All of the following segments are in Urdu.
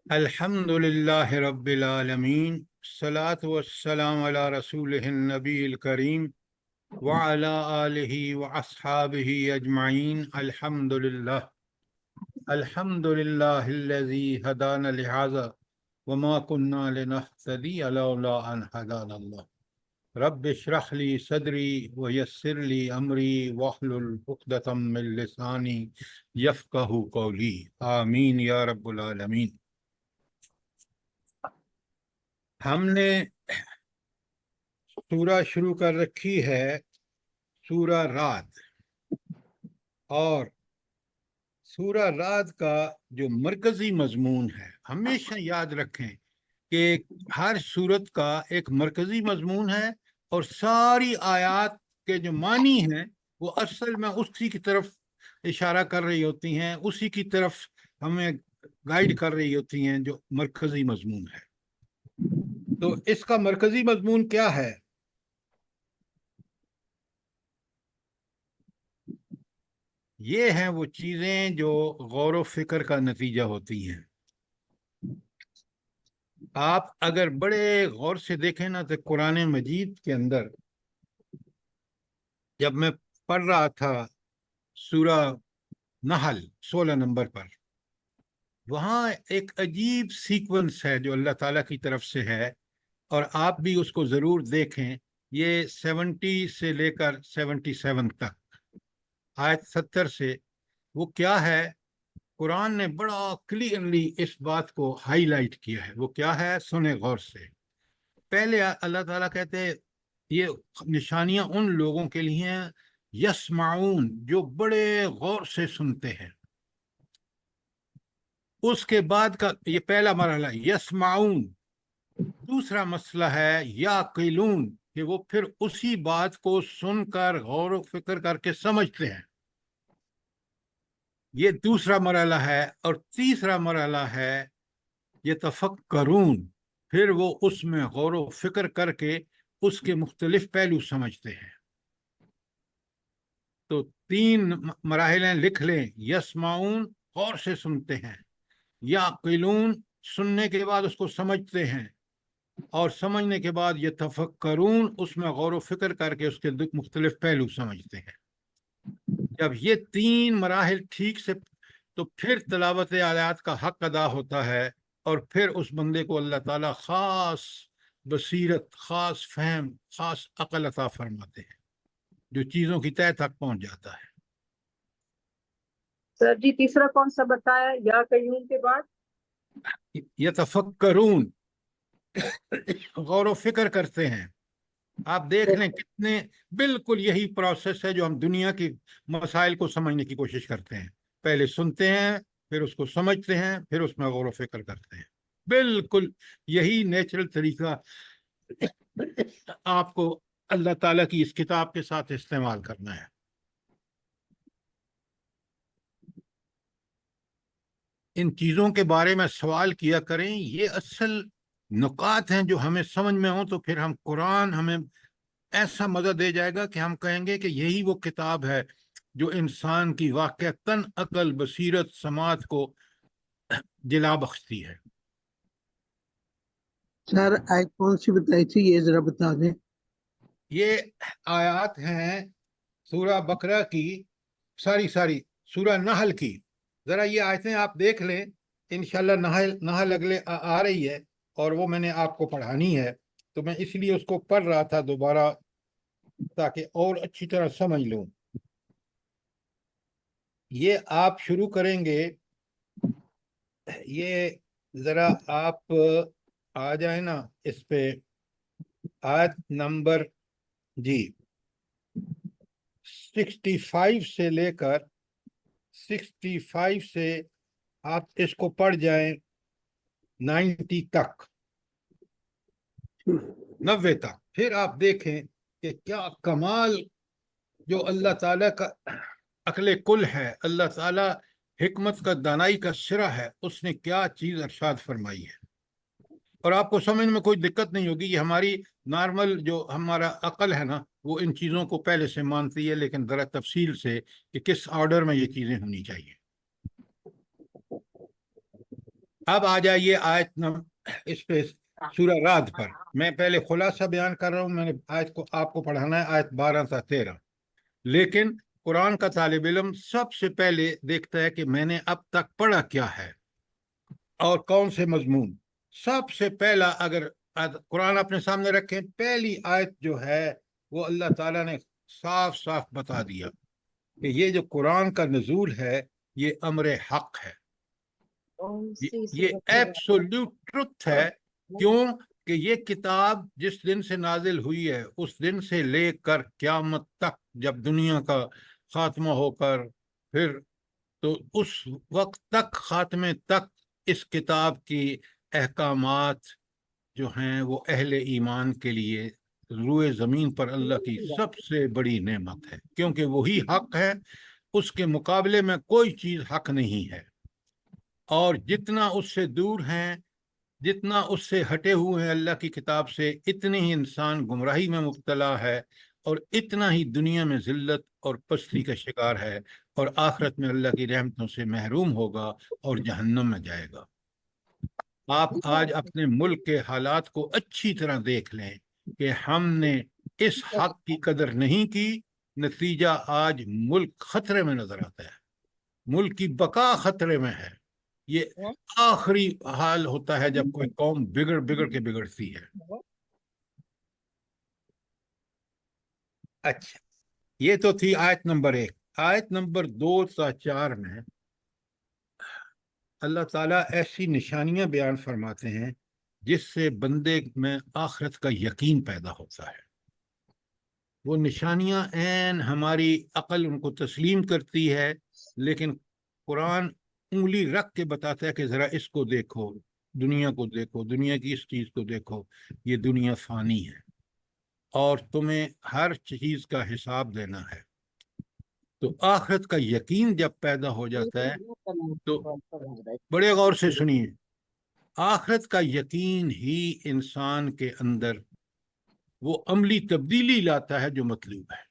الحمد للہ رب العالمین، الصلاة والسلام علی رسولہ النبی الکریم وعلی آلہ واصحابہ اجمعین۔ الحمد للہ الذی ہدانا لہذا وما كنا لنہتدی لولا ان ہدانا اللہ۔ رب اشرح لی صدری ویسر لی امری واحلل عقدۃ من لسانی یفقہوا قولی، آمین یا رب العالمین۔ ہم نے سورہ شروع کر رکھی ہے سورہ رعد، اور سورہ رعد کا جو مرکزی مضمون ہے، ہمیشہ یاد رکھیں کہ ہر سورت کا ایک مرکزی مضمون ہے، اور ساری آیات کے جو معنی ہیں وہ اصل میں اسی کی طرف اشارہ کر رہی ہوتی ہیں، اسی کی طرف ہمیں گائیڈ کر رہی ہوتی ہیں جو مرکزی مضمون ہے۔ تو اس کا مرکزی مضمون کیا ہے؟ یہ ہیں وہ چیزیں جو غور و فکر کا نتیجہ ہوتی ہیں۔ آپ اگر بڑے غور سے دیکھیں نا تو قرآن مجید کے اندر جب میں پڑھ رہا تھا سورہ نحل 16 نمبر پر، وہاں ایک عجیب سیکونس ہے جو اللہ تعالیٰ کی طرف سے ہے، اور آپ بھی اس کو ضرور دیکھیں۔ یہ 70 سے لے کر 77 تک، آیت 70 سے، وہ کیا ہے؟ قرآن نے بڑا کلیئرلی اس بات کو ہائی لائٹ کیا ہے۔ وہ کیا ہے؟ سنیں غور سے۔ پہلے اللہ تعالیٰ کہتے ہیں یہ نشانیاں ان لوگوں کے لیے ہیں یسمعون، جو بڑے غور سے سنتے ہیں۔ اس کے بعد کا یہ پہلا مرحلہ یسمعون۔ دوسرا مسئلہ ہے یعقلون، کہ وہ پھر اسی بات کو سن کر غور و فکر کر کے سمجھتے ہیں۔ یہ دوسرا مرحلہ ہے۔ اور تیسرا مرحلہ ہے یتفکرون، پھر وہ اس میں غور و فکر کر کے اس کے مختلف پہلو سمجھتے ہیں۔ تو 3 مراحل لکھ لیں: یسمعون، غور سے سنتے ہیں; یعقلون، سننے کے بعد اس کو سمجھتے ہیں; اور سمجھنے کے بعد یتفکرون، اس میں غور و فکر کر کے اس کے مختلف پہلو سمجھتے ہیں۔ جب یہ 3 مراحل ٹھیک سے، تو پھر تلاوت آیات کا حق ادا ہوتا ہے، اور پھر اس بندے کو اللہ تعالیٰ خاص بصیرت، خاص فہم، خاص عقل عطا فرماتے ہیں، جو چیزوں کی تہہ تک پہنچ جاتا ہے۔ سر جی تیسرا کون سا بتایا یا قیوم کے بعد؟ یتفکرون، غور و فکر کرتے ہیں۔ آپ دیکھ لیں کتنے بالکل یہی پروسیس ہے جو ہم دنیا کی مسائل کو سمجھنے کی کوشش کرتے ہیں۔ پہلے سنتے ہیں، پھر اس کو سمجھتے ہیں، پھر اس میں غور و فکر کرتے ہیں۔ بالکل یہی نیچرل طریقہ آپ کو اللہ تعالیٰ کی اس کتاب کے ساتھ استعمال کرنا ہے۔ ان چیزوں کے بارے میں سوال کیا کریں، یہ اصل نکات ہیں جو ہمیں سمجھ میں ہوں، تو پھر قرآن ہمیں ایسا مزہ دے جائے گا کہ ہم کہیں گے کہ یہی وہ کتاب ہے جو انسان کی واقعتاً عقل، بصیرت، سماعت کو جلا بخشتی ہے۔ سر آیت کون سی بتائی تھی یہ ذرا بتا دیں۔ یہ آیات ہیں سورہ بقرہ کی، ساری سورہ نحل کی۔ ذرا یہ آیتیں آپ دیکھ لیں، انشاءاللہ نحل اگلے آ رہی ہے، اور وہ میں نے آپ کو پڑھانی ہے، تو میں اس لیے اس کو پڑھ رہا تھا دوبارہ تاکہ اور اچھی طرح سمجھ لوں۔ یہ آپ شروع کریں گے، یہ ذرا آپ آ جائیں نا اس پہ، آیت نمبر 65 سے لے کر 65 سے آپ اس کو پڑھ جائیں 90 تک، 90 تک۔ پھر آپ دیکھیں کہ کیا کمال جو اللہ تعالیٰ کا عقل کل ہے، اللہ تعالیٰ حکمت کا، دانائی کا سرا ہے، اس نے کیا چیز ارشاد فرمائی ہے۔ اور آپ کو سمجھ میں کوئی دقت نہیں ہوگی۔ یہ ہماری نارمل جو ہمارا عقل ہے نا، وہ ان چیزوں کو پہلے سے مانتی ہے، لیکن ذرا تفصیل سے کہ کس آرڈر میں یہ چیزیں ہونی چاہیے۔ اب آ جائیے اس پہ سورہ رعد پر. میں پہلے خلاصہ بیان کر رہا ہوں. میں نے آیت کو آپ کو پڑھانا ہے آیت 12 تا 13. لیکن قرآن کا طالب علم سب سے پہلے دیکھتا ہے کہ میں نے اب تک پڑھا کیا ہے اور کون سے مضمون. سب سے پہلا اگر قرآن اپنے سامنے رکھیں، پہلی آیت جو ہے وہ اللہ تعالیٰ نے صاف صاف بتا دیا کہ یہ جو قرآن کا نزول ہے یہ امر حق ہے، یہ ایبسولوٹ ٹروتھ ہے. کیوں کہ یہ کتاب جس دن سے نازل ہوئی ہے اس دن سے لے کر قیامت تک، جب دنیا کا خاتمہ ہو کر پھر تو اس وقت تک، خاتمے تک، اس کتاب کی احکامات جو ہیں وہ اہل ایمان کے لیے روئے زمین پر اللہ کی سب سے بڑی نعمت ہے، کیونکہ وہی حق ہے، اس کے مقابلے میں کوئی چیز حق نہیں ہے. اور جتنا اس سے دور ہیں، جتنا اس سے ہٹے ہوئے ہیں اللہ کی کتاب سے، اتنے ہی انسان گمراہی میں مبتلا ہے اور اتنا ہی دنیا میں ذلت اور پستی کا شکار ہے، اور آخرت میں اللہ کی رحمتوں سے محروم ہوگا اور جہنم میں جائے گا. آپ آج اپنے ملک کے حالات کو اچھی طرح دیکھ لیں کہ ہم نے اس حق کی قدر نہیں کی. نتیجہ آج ملک خطرے میں نظر آتا ہے، ملک کی بقا خطرے میں ہے. یہ آخری حال ہوتا ہے جب کوئی قوم بگڑ کے بگڑتی ہے. اچھا، یہ تو تھی آیت نمبر 1. آیت نمبر 2 تا 4 میں اللہ تعالیٰ ایسی نشانیاں بیان فرماتے ہیں جس سے بندے میں آخرت کا یقین پیدا ہوتا ہے. وہ نشانیاں عین ہماری عقل ان کو تسلیم کرتی ہے، لیکن قرآن انگلی رکھ کے بتاتا ہے کہ ذرا اس کو دیکھو، دنیا کو دیکھو، دنیا کی اس چیز کو دیکھو. یہ دنیا فانی ہے اور تمہیں ہر چیز کا حساب دینا ہے. تو آخرت کا یقین جب پیدا ہو جاتا ہے تو بڑے غور سے سنیے، آخرت کا یقین ہی انسان کے اندر وہ عملی تبدیلی لاتا ہے جو مطلوب ہے.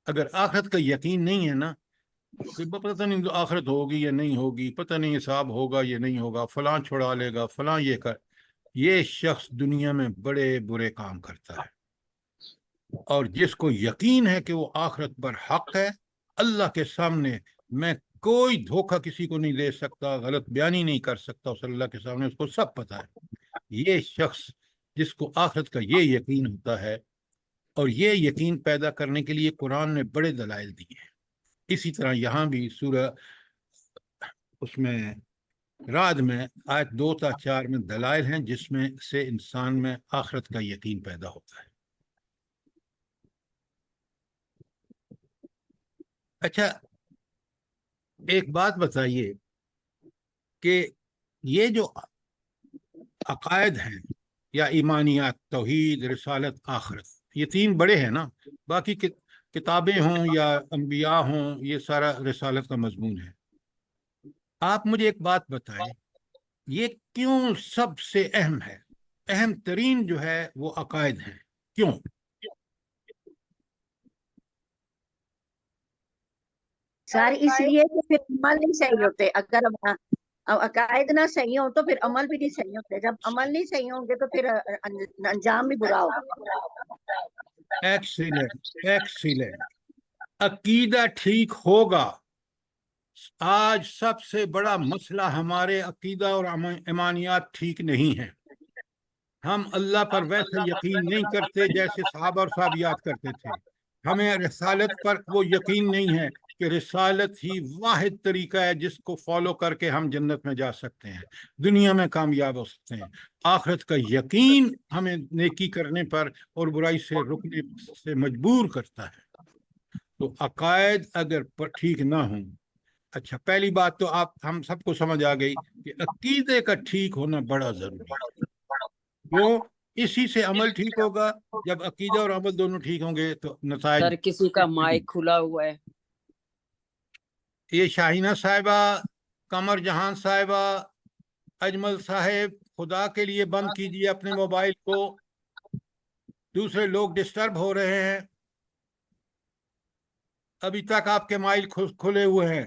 اگر آخرت کا یقین نہیں ہے نا، پتہ نہیں آخرت ہوگی یا نہیں ہوگی، پتہ نہیں حساب ہوگا یا نہیں ہوگا، فلاں چھڑا لے گا، فلاں یہ کر، یہ شخص دنیا میں بڑے برے کام کرتا ہے. اور جس کو یقین ہے کہ وہ آخرت پر حق ہے، اللہ کے سامنے میں کوئی دھوکہ کسی کو نہیں دے سکتا، غلط بیانی نہیں کر سکتا، اس اللہ کے سامنے اس کو سب پتہ ہے. یہ شخص جس کو آخرت کا یہ یقین ہوتا ہے، اور یہ یقین پیدا کرنے کے لیے قرآن نے بڑے دلائل دیے ہیں. اسی طرح یہاں بھی سورہ اس میں رعد میں آیت 2 تا 4 میں دلائل ہیں جس میں سے انسان میں آخرت کا یقین پیدا ہوتا ہے. اچھا، ایک بات بتائیے کہ یہ جو عقائد ہیں یا ایمانیات، توحید، رسالت، آخرت، یہ 3 بڑے ہیں نا. باقی کتابیں ہوں یا انبیاء ہوں، یہ سارا رسالت کا مضمون ہے. آپ مجھے ایک بات بتائیں، یہ کیوں سب سے اہم ہے؟ اہم ترین جو ہے وہ عقائد ہیں، کیوں؟ سر اس لیے کہ پھر عمل نہیں صحیح ہوتے. اگر عقائد نہ صحیح ہو تو پھر عمل بھی نہیں صحیح ہوتے. جب عمل نہیں صحیح ہوں گے تو پھر انجام بھی برا ہوگا. Excellent, excellent. عقیدہ ٹھیک ہوگا. آج سب سے بڑا مسئلہ ہمارے عقیدہ اور ایمانیات ٹھیک نہیں ہیں. ہم اللہ پر ویسے یقین نہیں کرتے جیسے صحابہ اور صحابیات کرتے تھے. ہمیں رسالت پر وہ یقین نہیں ہے کہ رسالت ہی واحد طریقہ ہے جس کو فالو کر کے ہم جنت میں جا سکتے ہیں، دنیا میں کامیاب ہو سکتے ہیں. آخرت کا یقین ہمیں نیکی کرنے پر اور برائی سے رکنے سے مجبور کرتا ہے. تو عقائد اگر ٹھیک نہ ہوں، اچھا، پہلی بات تو ہم سب کو سمجھ آ گئی کہ عقیدے کا ٹھیک ہونا بڑا ضروری ہے. کیوں؟ اسی سے عمل ٹھیک ہوگا. جب عقیدہ اور عمل دونوں ٹھیک ہوں گے تو نتائج. سر کسی کا مائک کھلا ہوا ہے. یہ شاہینہ صاحبہ، قمر جہان صاحبہ، اجمل صاحب، خدا کے لیے بند کیجیے اپنے موبائل کو، دوسرے لوگ ڈسٹرب ہو رہے ہیں. ابھی تک آپ کے مائل کھلے ہوئے ہیں.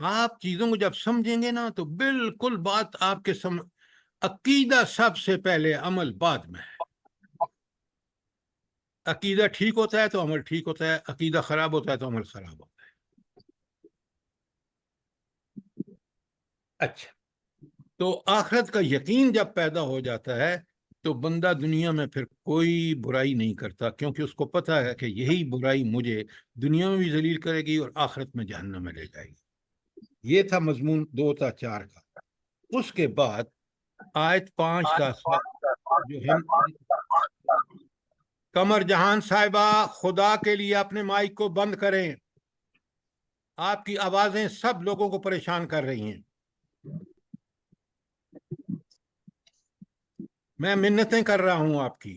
آپ چیزوں کو جب سمجھیں گے نا تو بالکل بات آپ کے عقیدہ سب سے پہلے، عمل بعد میں ہے۔ عقیدہ ٹھیک ہوتا ہے تو عمل ٹھیک ہوتا ہے، عقیدہ خراب ہوتا ہے تو عمل خراب ہوتا ہے۔ اچھا، تو آخرت کا یقین جب پیدا ہو جاتا ہے تو بندہ دنیا میں پھر کوئی برائی نہیں کرتا، کیونکہ اس کو پتہ ہے کہ یہی برائی مجھے دنیا میں بھی ذلیل کرے گی اور آخرت میں جہنم میں لے جائے گی۔ یہ تھا مضمون 2 تا 4 کا۔ اس کے بعد آیت 5 تا 7 جو ہم، قمر جہان صاحبہ خدا کے لیے اپنے مائک کو بند کریں، آپ کی آوازیں سب لوگوں کو پریشان کر رہی ہیں۔ میں منتیں کر رہا ہوں آپ کی۔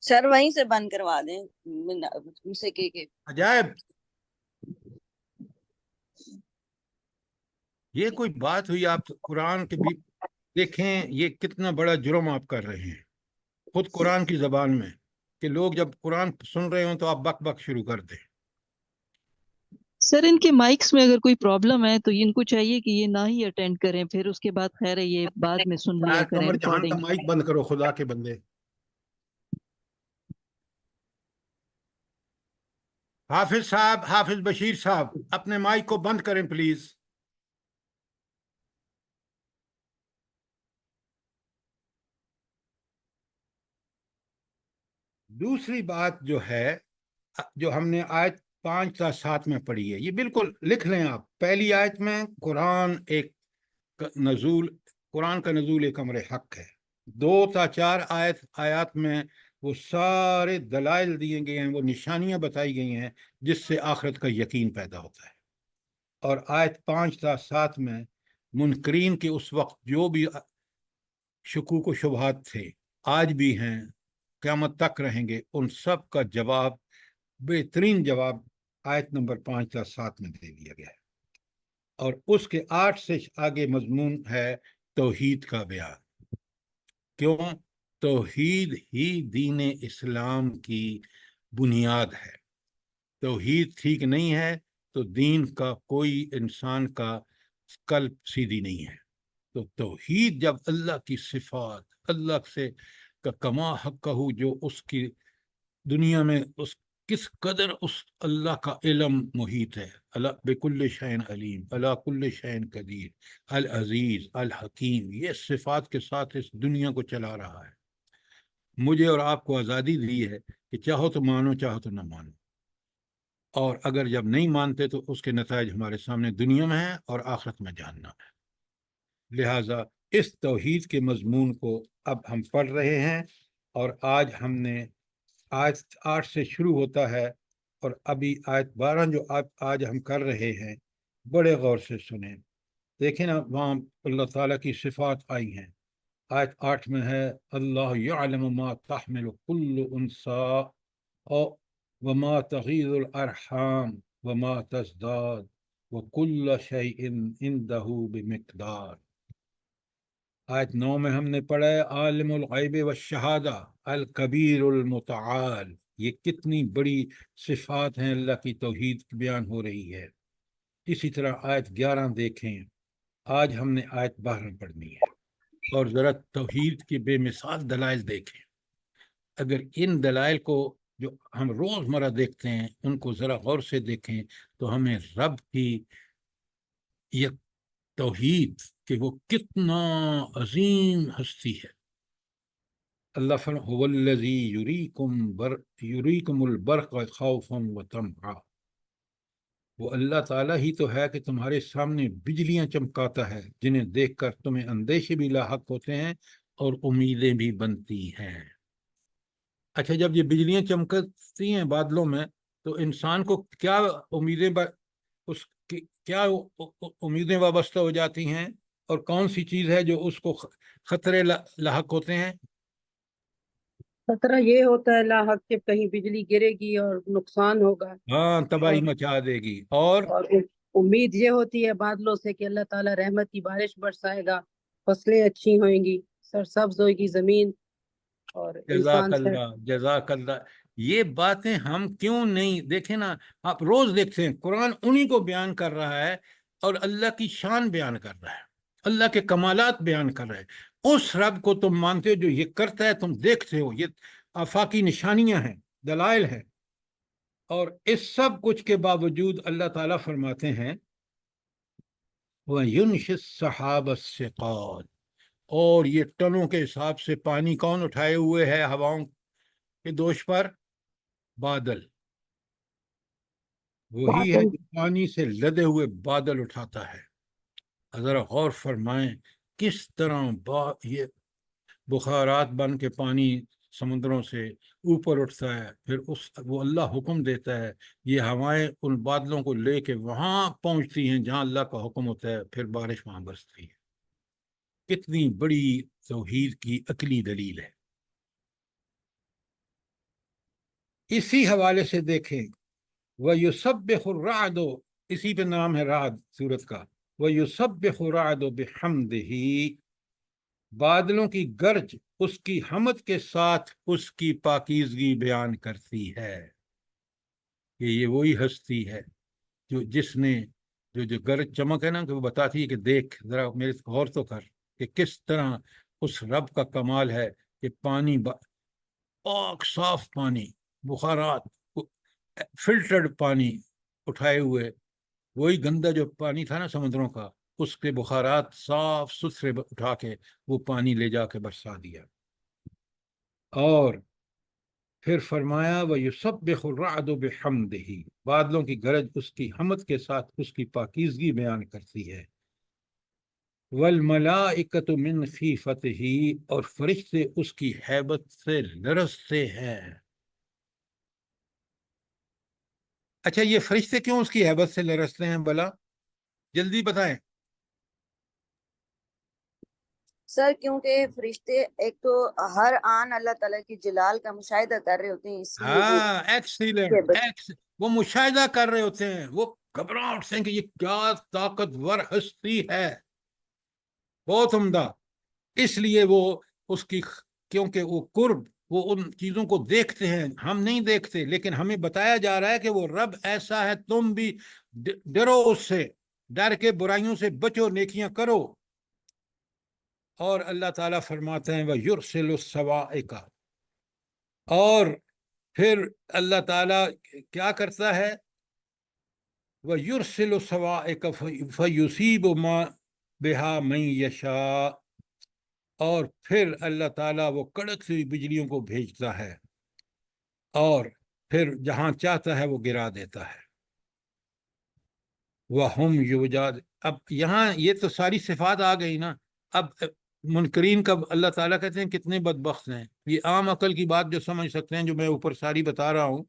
سر وہیں سے بند کروا دیں ان سے کہ عجائب، یہ کوئی بات ہوئی؟ آپ قرآن کے بھی دیکھیں یہ کتنا بڑا جرم آپ کر رہے ہیں خود قرآن کی زبان میں، کہ لوگ جب قرآن سن رہے ہوں تو آپ بک بک شروع کر دیں۔ سر ان کے مائکس میں اگر کوئی پرابلم ہے تو ان کو چاہیے کہ یہ نہ ہی اٹینڈ کریں، پھر اس کے بعد خیر ہے یہ بعد میں سن لیا کریں قمر جہان کا ریکارڈنگ۔ مائک بند کرو خدا کے بندے۔ حافظ صاحب، حافظ بشیر صاحب، اپنے مائک کو بند کریں پلیز۔ دوسری بات جو ہے، جو ہم نے آیت 5 تا 7 میں پڑھی ہے، یہ بالکل لکھ لیں آپ۔ پہلی آیت میں قرآن کا نزول ایک امر حق ہے۔ 2 تا 4 آیات میں وہ سارے دلائل دیے گئے ہیں، وہ نشانیاں بتائی گئی ہیں جس سے آخرت کا یقین پیدا ہوتا ہے۔ اور آیت 5 تا 7 میں منکرین کے اس وقت جو بھی شکوک و شبہات تھے، آج بھی ہیں، قیامت تک رہیں گے، ان سب کا جواب، بہترین جواب آیت نمبر 5 تا 7 میں دے دیا گیا ہے۔ اور اس کے 8 سے آگے مضمون ہے توحید کا بیان۔ کیوں؟ توحید ہی دین اسلام کی بنیاد ہے۔ توحید ٹھیک نہیں ہے تو دین کا کوئی انسان کا قلب سیدھی نہیں ہے۔ تو توحید جب اللہ کی صفات، اللہ سے کا کما حق کہو، جو اس کی دنیا میں اس کس قدر اس اللہ کا علم محیط ہے، اللہ بکل شین علیم، اللہ کل شین قدیر، العزیز الحکیم، یہ صفات کے ساتھ اس دنیا کو چلا رہا ہے۔ مجھے اور آپ کو آزادی دی ہے کہ چاہو تو مانو، چاہو تو نہ مانو، اور اگر جب نہیں مانتے تو اس کے نتائج ہمارے سامنے دنیا میں ہیں اور آخرت میں جہنم ہے۔ لہٰذا اس توحید کے مضمون کو اب ہم پڑھ رہے ہیں، اور آج ہم نے آیت 8 سے شروع ہوتا ہے، اور ابھی آیت 12 جو آج ہم کر رہے ہیں، بڑے غور سے سنیں۔ دیکھیں نا، وہاں اللہ تعالیٰ کی صفات آئی ہیں۔ آیت 8 میں ہے اللہ یعلم ما تحمل کل انثی وما تغیض الارحام وما تزداد وکل شیء عنده بمقدار۔ آیت 9 میں ہم نے پڑھا ہے عالم الغیب والشہادہ الکبیر المتعال۔ یہ کتنی بڑی صفات ہیں، اللہ کی توحید بیان ہو رہی ہے۔ اسی طرح آیت 11 دیکھیں، آج ہم نے آیت 12 پڑھنی ہے، اور ذرا توحید کی بے مثال دلائل دیکھیں۔ اگر ان دلائل کو جو ہم روزمرہ دیکھتے ہیں ان کو ذرا غور سے دیکھیں تو ہمیں رب کی یہ توحید کہ وہ کتنا عظیم ہستی ہے۔ اللہ فرماتا ہے هو الذی یریکم البرق خوفا وطمعا۔ وہ اللہ تعالیٰ ہی تو ہے کہ تمہارے سامنے بجلیاں چمکاتا ہے، جنہیں دیکھ کر تمہیں اندیشے بھی لاحق ہوتے ہیں اور امیدیں بھی بنتی ہیں۔ اچھا، جب یہ بجلیاں چمکتی ہیں بادلوں میں تو انسان کو کیا کیا امیدیں وابستہ ہو جاتی ہیں، اور کون سی چیز ہے جو اس کو خطرے لاحق ہوتے ہیں؟ خطرہ یہ ہوتا ہے لاحق کہ کہیں بجلی گرے گی اور نقصان ہوگا، ہاں، تباہی مچا دے گی۔ اور امید یہ ہوتی ہے بادلوں سے کہ اللہ تعالیٰ رحمت کی بارش برسائے گا، فصلیں اچھی ہوئیں گی، سرسبز ہوئے گی زمین، اور جزاک انسان سے اللہ، جزاک اللہ۔ یہ باتیں ہم کیوں نہیں دیکھیں نا؟ آپ روز دیکھتے ہیں قرآن انہی کو بیان کر رہا ہے اور اللہ کی شان بیان کر رہا ہے، اللہ کے کمالات بیان کر رہا ہے۔ اس رب کو تم مانتے ہو جو یہ کرتا ہے، تم دیکھتے ہو، یہ آفاقی نشانیاں ہیں، دلائل ہیں، اور اس سب کچھ کے باوجود اللہ تعالیٰ فرماتے ہیں وَيُنْشِئُ السَّحَابَ الثِّقَالَ، اور یہ ٹنوں کے حساب سے پانی کون اٹھائے ہوئے ہے ہواؤں کے دوش پر؟ بادل۔ وہی ہے بادل۔ جو پانی سے لدے ہوئے بادل اٹھاتا ہے۔ ذرا غور فرمائیں کس طرح یہ بخارات بن کے پانی سمندروں سے اوپر اٹھتا ہے، پھر وہ اللہ حکم دیتا ہے، یہ ہوائیں ان بادلوں کو لے کے وہاں پہنچتی ہیں جہاں اللہ کا حکم ہوتا ہے، پھر بارش وہاں برستی ہے۔ کتنی بڑی توحید کی عقلی دلیل ہے۔ اسی حوالے سے دیکھیں وَيُسَبِّحُ الرَّعْدُ، اسی پہ نام ہے رعد سورت کا، وَيُسَبِّحُ الرَّعْدُ بِحَمْدِهِ، بادلوں کی گرج اس کی حمد کے ساتھ اس کی پاکیزگی بیان کرتی ہے کہ یہ وہی ہستی ہے جس نے جو گرج چمک ہے نا، کہ وہ بتاتی ہے کہ دیکھ ذرا میرے غور تو کر کہ کس طرح اس رب کا کمال ہے کہ پانی پاک صاف پانی، بخارات، فلٹرڈ پانی اٹھائے ہوئے، وہی گندا جو پانی تھا نا سمندروں کا، اس کے بخارات صاف ستھرے اٹھا کے وہ پانی لے جا کے برسا دیا۔ اور پھر فرمایا وَيُسَبِّحُ الرَّعْدُ بِحَمْدِهِ، بادلوں کی گرج اس کی حمد کے ساتھ اس کی پاکیزگی بیان کرتی ہے۔ وَالْمَلَائِكَةُ مِنْ خِیفَتِهِ، اور فرشتے اس کی ہیبت سے لرزتے ہیں۔ اچھا یہ فرشتے کیوں اس کی ہیبت سے لرزتے ہیں بلا؟ جلدی بتائیں۔ سر کیونکہ فرشتے ایک تو ہر آن اللہ تعالیٰ کی جلال کا مشاہدہ کر رہے ہوتے ہیں، اس لیے وہ ہاں ایکسیلنٹ، وہ مشاہدہ کر رہے ہوتے ہیں، وہ گھبرا اٹھتے ہیں کہ یہ کیا طاقتور ہستی ہے، بہت عمدہ۔ اس لیے وہ اس کی کیونکہ وہ قرب، وہ ان چیزوں کو دیکھتے ہیں، ہم نہیں دیکھتے، لیکن ہمیں بتایا جا رہا ہے کہ وہ رب ایسا ہے، تم بھی ڈرو اس سے، ڈر کے برائیوں سے بچو، نیکیاں کرو۔ اور اللہ تعالیٰ فرماتے ہیں وَيُرْسِلُ الصَّوَاعِقَ، اور پھر اللہ تعالیٰ کیا کرتا ہے؟ وَيُرْسِلُ الصَّوَاعِقَ فَيُصِيبُ مَا بِهَا مَن يَشَاءُ، اور پھر اللہ تعالیٰ وہ کڑک ہوئی بجلیوں کو بھیجتا ہے اور پھر جہاں چاہتا ہے وہ گرا دیتا ہے۔ وَهُمْ يُوجَادُ، اب یہاں یہ تو ساری صفات آ گئی نا۔ اب منکرین کا اللہ تعالیٰ کہتے ہیں کتنے بدبخت ہیں، یہ عام عقل کی بات جو سمجھ سکتے ہیں، جو میں اوپر ساری بتا رہا ہوں۔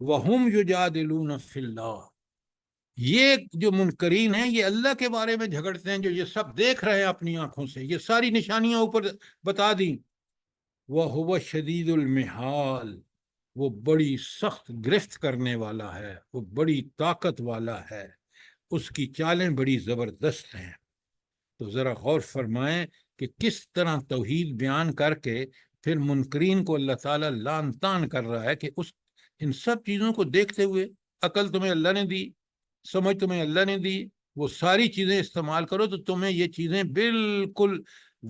وَهُمْ يُجَادِلُونَ فِي اللَّهِ، یہ جو منکرین ہیں یہ اللہ کے بارے میں جھگڑتے ہیں، جو یہ سب دیکھ رہے ہیں اپنی آنکھوں سے، یہ ساری نشانیاں اوپر بتا دیں۔ وَهُوَ شَدِيدُ الْمِحَالِ، وہ بڑی سخت گرفت کرنے والا ہے، وہ بڑی طاقت والا ہے، اس کی چالیں بڑی زبردست ہیں۔ تو ذرا غور فرمائیں کہ کس طرح توحید بیان کر کے پھر منکرین کو اللہ تعالیٰ لعن طعن کر رہا ہے کہ ان سب چیزوں کو دیکھتے ہوئے، عقل تمہیں اللہ نے دی، سمجھ تمہیں اللہ نے دی، وہ ساری چیزیں استعمال کرو تو تمہیں یہ چیزیں بالکل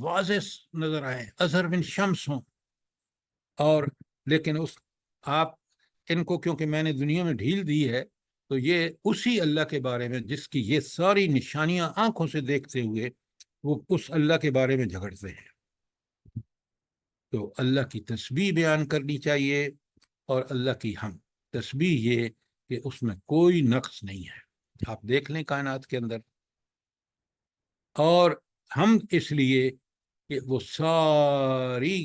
واضح نظر آئیں، اظہر من شمس ہوں۔ اور لیکن آپ ان کو کیونکہ میں نے دنیا میں ڈھیل دی ہے، تو یہ اسی اللہ کے بارے میں جس کی یہ ساری نشانیاں آنکھوں سے دیکھتے ہوئے وہ اس اللہ کے بارے میں جھگڑتے ہیں۔ تو اللہ کی تسبیح بیان کرنی چاہیے، اور اللہ کی ہم تسبیح یہ کہ اس میں کوئی نقص نہیں ہے۔ آپ دیکھ لیں کائنات کے اندر، اور ہم اس لیے کہ وہ ساری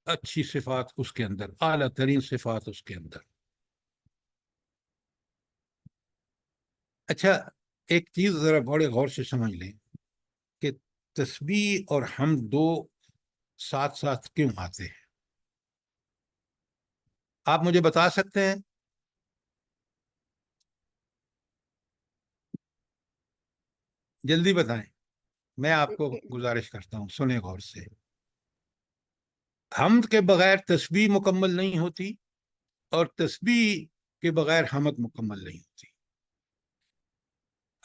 اچھی صفات اس کے اندر، اعلیٰ ترین صفات اس کے اندر۔ اچھا ایک چیز ذرا بڑے غور سے سمجھ لیں کہ تسبیح اور حمد دو ساتھ ساتھ کیوں آتے ہیں؟ آپ مجھے بتا سکتے ہیں؟ جلدی بتائیں، میں آپ کو گزارش کرتا ہوں، سنیں غور سے۔ حمد کے بغیر تسبیح مکمل نہیں ہوتی اور تسبیح کے بغیر حمد مکمل نہیں ہوتی۔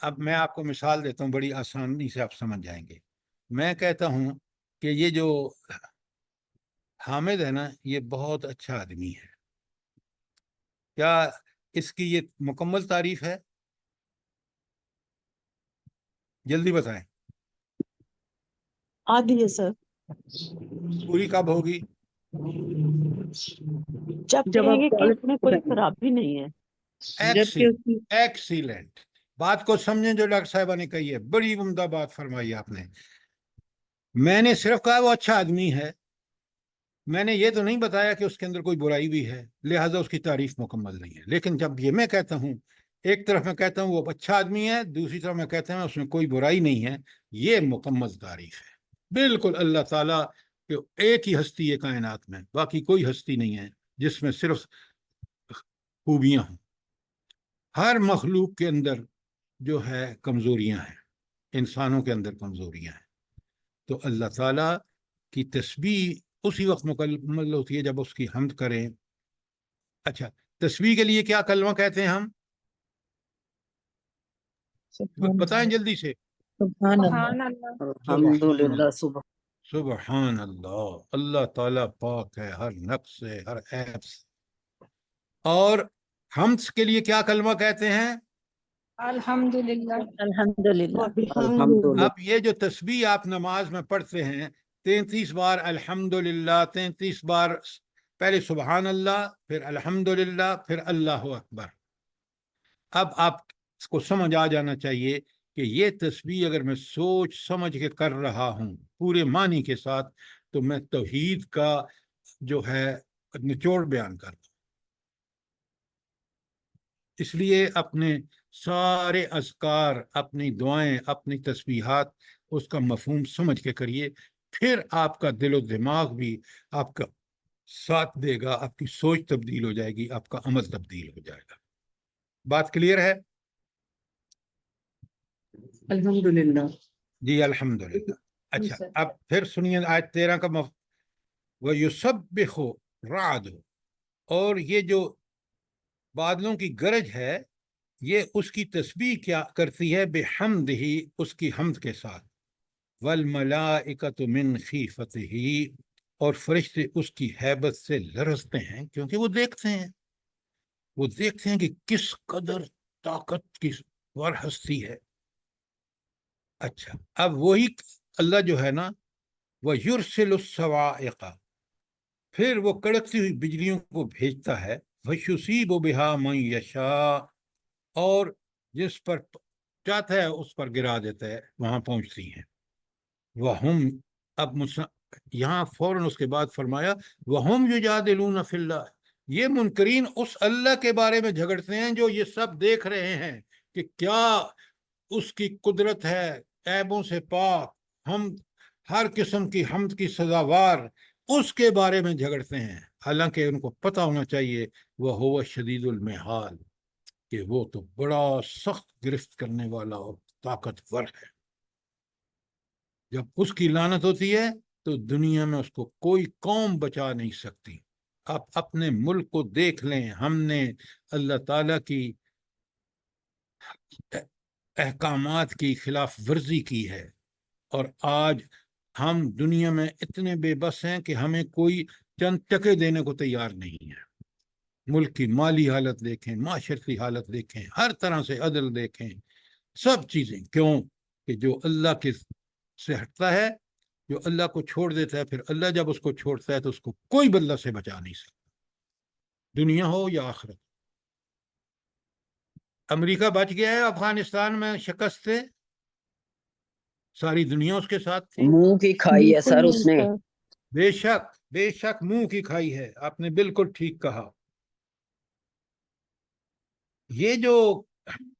اب میں آپ کو مثال دیتا ہوں، بڑی آسانی سے آپ سمجھ جائیں گے۔ میں کہتا ہوں کہ یہ جو حامد ہے نا، یہ بہت اچھا آدمی ہے، کیا اس کی یہ مکمل تعریف ہے؟ جلدی بتائیں، آدھی ہے سر، پوری کب ہوگی؟ جب جب کہیں آپ گے کہ اس میں کوئی qualified ہیں، خرابی نہیں ہے۔ جبکہ اس کی ایکسیلنٹ۔ بات کو سمجھیں جو ڈاکٹر صاحبہ نے کہی ہے، بڑی عمدہ بات فرمائی آپ نے۔ میں نے صرف کہا وہ اچھا آدمی ہے، میں نے یہ تو نہیں بتایا کہ اس کے اندر کوئی برائی بھی ہے، لہذا اس کی تعریف مکمل نہیں ہے۔ لیکن جب یہ میں کہتا ہوں، ایک طرف میں کہتا ہوں وہ اچھا آدمی ہے، دوسری طرف میں کہتا ہوں اس میں کوئی برائی نہیں ہے، یہ مکمل تعریف ہے۔ بالکل اللہ تعالیٰ کہ ایک ہی ہستی ہے کائنات میں، باقی کوئی ہستی نہیں ہے جس میں صرف خوبیاں ہوں۔ ہر مخلوق کے اندر جو ہے کمزوریاں ہیں، انسانوں کے اندر کمزوریاں ہیں، تو اللہ تعالیٰ کی تسبیح اسی وقت مکمل ہوتی ہے جب اس کی حمد کریں۔ اچھا، تسبیح کے لیے کیا کلمہ کہتے ہیں ہم؟ بتائیں جلدی سے۔ سبحان اللہ، الحمدللہ، سبحان اللہ، اللہ تعالیٰ پاک ہے ہر نقص سے، ہر عیب سے۔ اور حمد کے لیے کیا کلمہ کہتے ہیں؟ الحمدللہ، الحمدللہ، اب یہ جو تسبیح آپ نماز میں پڑھتے ہیں، 33 بار الحمدللہ، 33 بار پہلے سبحان اللہ، پھر الحمدللہ، پھر اللہ اکبر۔ اب آپ کو سمجھ آ جانا چاہیے کہ یہ تسبیح اگر میں سوچ سمجھ کے کر رہا ہوں پورے معنی کے ساتھ، تو میں توحید کا جو ہے نچوڑ بیان کرتا ہوں۔ اس لیے اپنے سارے اذکار، اپنی دعائیں، اپنی تسبیحات اس کا مفہوم سمجھ کے کریے، پھر آپ کا دل و دماغ بھی آپ کا ساتھ دے گا، آپ کی سوچ تبدیل ہو جائے گی، آپ کا عمل تبدیل ہو جائے گا۔ بات کلیئر ہے؟ الحمدللہ۔ جی الحمدللہ۔ اچھا، اب پھر سنیے آیت 13 کا وَيُسَبِّحُ رَعْدُ، اور یہ جو بادلوں کی گرج ہے، یہ اس کی تسبیح کیا کرتی ہے؟ بحمدہ، اس کی حمد کے ساتھ، والملائکۃ من خیفتہ، اور فرشتے اس کی ہیبت سے لرزتے ہیں، کیونکہ وہ دیکھتے ہیں کہ کس قدر طاقت کی ور ہستی ہے۔ اچھا، اب وہی اللہ جو ہے نا، وَيُرْسِلُ الصَّوَاعِقَ، پھر وہ کڑکتی ہوئی بجلیوں کو بھیجتا ہے، وَيُصِيبُ بِهَا مَن يَشَاءُ، اور جس پر چاہتا ہے اس پر گرا دیتا ہے، وہاں پہنچتی ہیں۔ وَهُمْ، اب یہاں فوراً اس کے بعد فرمایا وَهُمْ يُجَادِلُونَ فِي اللَّهِ، یہ منکرین اس اللہ کے بارے میں جھگڑتے ہیں جو یہ سب دیکھ رہے ہیں کہ کیا اس کی قدرت ہے، عیبوں سے پاک، ہم ہر قسم کی حمد کی سزاوار، اس کے بارے میں جھگڑتے ہیں، حالانکہ ان کو پتہ ہونا چاہیے وَهُوَ شَدِيدُ الْمِحَالِ، کہ وہ تو بڑا سخت گرفت کرنے والا اور طاقتور ہے۔ جب اس کی لعنت ہوتی ہے تو دنیا میں اس کو کوئی قوم بچا نہیں سکتی۔ آپ اپنے ملک کو دیکھ لیں، ہم نے اللہ تعالیٰ کی احکامات کی خلاف ورزی کی ہے، اور آج ہم دنیا میں اتنے بے بس ہیں کہ ہمیں کوئی چند ٹکے دینے کو تیار نہیں ہے۔ ملک کی مالی حالت دیکھیں، معاشرتی حالت دیکھیں، ہر طرح سے عدل دیکھیں، سب چیزیں، کیوں کہ جو اللہ کے سے ہٹتا ہے، جو اللہ کو چھوڑ دیتا ہے، پھر اللہ جب اس کو چھوڑتا ہے تو اس کو کوئی بدلہ سے بچا نہیں سکتا، دنیا ہو یا آخرت۔ امریکہ بچ گیا ہے افغانستان میں شکست سے، ساری دنیا اس کے ساتھ تھی۔ منہ کی کھائی ہے سر اس نے۔ بے شک، بے شک منہ کی کھائی ہے، آپ نے بالکل ٹھیک کہا۔ یہ جو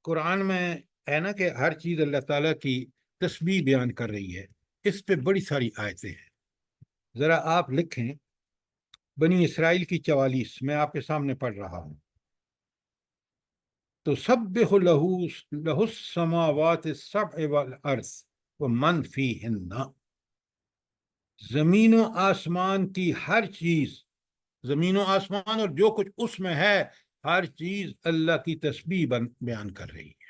قرآن میں ہے نا کہ ہر چیز اللہ تعالیٰ کی تسبیح بیان کر رہی ہے، اس پہ بڑی ساری آیتیں ہیں۔ ذرا آپ لکھیں بنی اسرائیل کی 44، میں آپ کے سامنے پڑھ رہا ہوں۔ تو سبح لہ السماوات السبع والارض ومن فیہن، زمین و آسمان کی ہر چیز، زمین و آسمان اور جو کچھ اس میں ہے، ہر چیز اللہ کی تسبیح بیان کر رہی ہے۔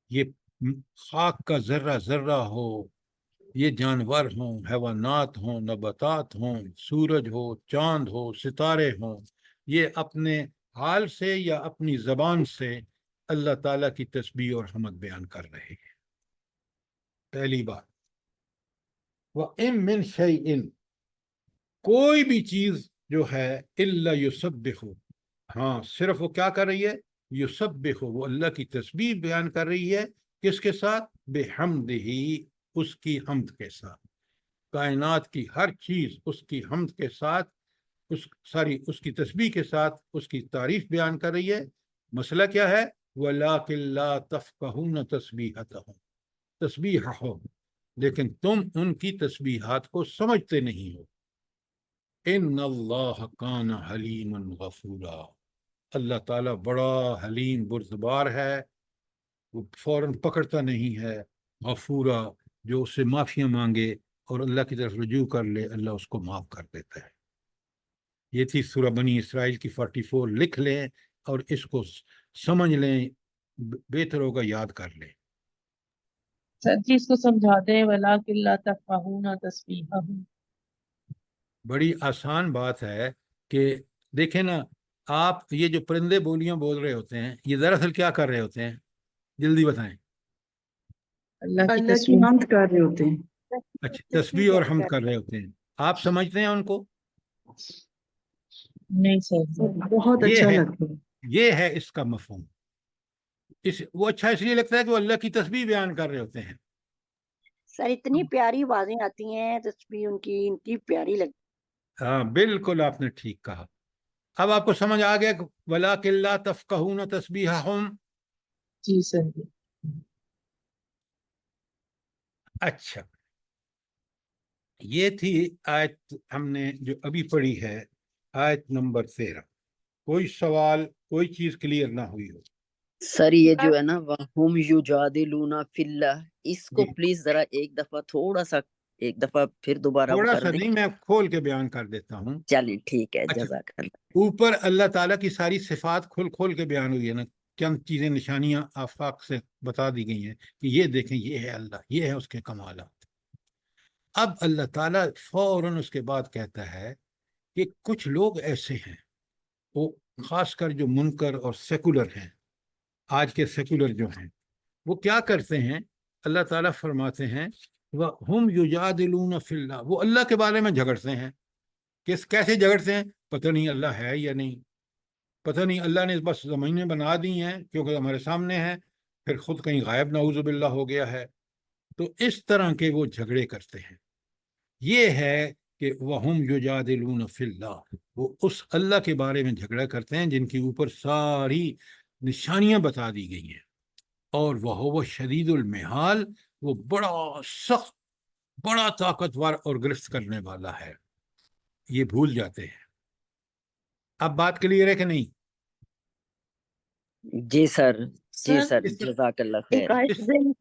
یہ خاک کا ذرہ ذرہ ہو، یہ جانور ہوں، حیوانات ہوں، نباتات ہوں، سورج ہو، چاند ہو، ستارے ہوں، یہ اپنے حال سے یا اپنی زبان سے اللہ تعالیٰ کی تسبیح اور حمد بیان کر رہے ہیں۔ پہلی بات، وَإِن مِّن شَيْءٍ، کوئی بھی چیز جو ہے، إِلَّا يُسَبِّحُ، ہاں صرف وہ کیا کر رہی ہے؟ یسبح، وہ اللہ کی تسبیح بیان کر رہی ہے۔ کس کے ساتھ؟ بحمدہ، اس کی حمد کے ساتھ۔ کائنات کی ہر چیز اس کی حمد کے ساتھ، اس کی تسبیح کے ساتھ اس کی تعریف بیان کر رہی ہے۔ مسئلہ کیا ہے؟ وَلَٰكِن لَا تَفْقَهُونَ تَسْبِيحَتَهُمْ، تسبیحہم، لیکن تم ان کی تسبیحات کو سمجھتے نہیں ہو۔ ان اللہ کان حلیما غفورا، اللہ تعالیٰ بڑا حلیم بردبار ہے، وہ فوراً پکڑتا نہیں ہے۔ غفورا، جو اس سے معافیاں مانگے اور اللہ کی طرف رجوع کر لے، اللہ اس کو معاف کر دیتا ہے۔ یہ تھی سورہ بنی اسرائیل کی 44، لکھ لیں اور اس کو سمجھ لیں، بہتر ہوگا یاد کر لیں۔ سر جی اس کو سمجھا دیں، وَلَٰكِن لَا تَفْقَهُونَ تَسْبِيحَهُمْ۔ بڑی آسان بات ہے کہ دیکھیں نا، آپ یہ جو پرندے بولیاں بول رہے ہوتے ہیں، یہ دراصل کیا کر رہے ہوتے ہیں؟ جلدی بتائیں۔ اللہ کی اللہ کی تسبیح۔ حمد کر رہے ہوتے ہیں۔ اچھا، تسبیح اور حمد کر رہے ہوتے ہیں۔ آپ سمجھتے ہیں ان کو؟ نہیں سر، بہت یہ اچھا ہے، لگتا ہے۔ یہ ہے اس کا مفہوم۔ وہ اچھا اس لیے لگتا ہے کہ وہ اللہ کی تسبیح بیان کر رہے ہوتے ہیں۔ سر اتنی پیاری آوازیں آتی ہیں، تسبیح ان کی پیاری لگتی۔ ہاں بالکل، آپ نے ٹھیک کہا۔ اب آپ کو سمجھ آ گیا کہ وَلَٰكِن لَا تَفْقَهُونَ تَسْبِيحَهُمْ۔ جی سر۔ اچھا، یہ تھی آیت ہم نے جو ابھی پڑھی ہے، آیت نمبر 13۔ کوئی سوال، کوئی چیز کلیئر نہ ہوئی ہو؟ سر یہ جو ہے نا وَهُمْ يُجَادِلُونَ فِي اللَّهِ، اس کو جی، پلیز ذرا ایک دفعہ پھر دوبارہ تھوڑا کر سا دیں۔ نہیں، میں کھول کے بیان کر دیتا ہوں۔ چلیے ٹھیک ہے، اچھا، جزاک اللہ۔ اوپر اللہ تعالیٰ کی ساری صفات کھول کے بیان ہوئی ہے نا، چند چیزیں نشانیاں آفاق سے بتا دی گئی ہیں کہ یہ دیکھیں، یہ ہے اللہ، یہ ہے اس کے کمالات۔ اب اللہ تعالیٰ فوراً اس کے بعد کہتا ہے کہ کچھ لوگ ایسے ہیں، وہ خاص کر جو منکر اور سیکولر ہیں، آج کے سیکولر جو ہیں، وہ کیا کرتے ہیں؟ اللہ تعالیٰ فرماتے ہیں وَهُمْ يُجَادِلُونَ فِي اللَّهِ، وہ اللہ کے بارے میں جھگڑتے ہیں۔ کیسے جھگڑتے ہیں؟ پتہ نہیں اللہ ہے یا نہیں، پتہ نہیں اللہ نے بس زمینیں بنا دی ہیں کیونکہ ہمارے سامنے ہے، پھر خود کہیں غائب نعوذ باللہ ہو گیا ہے۔ تو اس طرح کے وہ جھگڑے کرتے ہیں۔ یہ ہے کہ وَهُمْ يُجَادِلُونَ فِي اللَّهِ، وہ اس اللہ کے بارے میں جھگڑا کرتے ہیں جن کے اوپر ساری نشانیاں بتا دی گئی ہیں، اور وَهُوَ شَدِيدُ الْمِحَالِ، وہ بڑا سخت، بڑا طاقتور اور گرفت کرنے والا ہے۔ یہ بھول جاتے ہیں۔ اب بات کلیئر ہے کہ نہیں؟ جی سر، جی سر سر، اس طرح جزاک اللہ ایک خیر۔ آیت اس-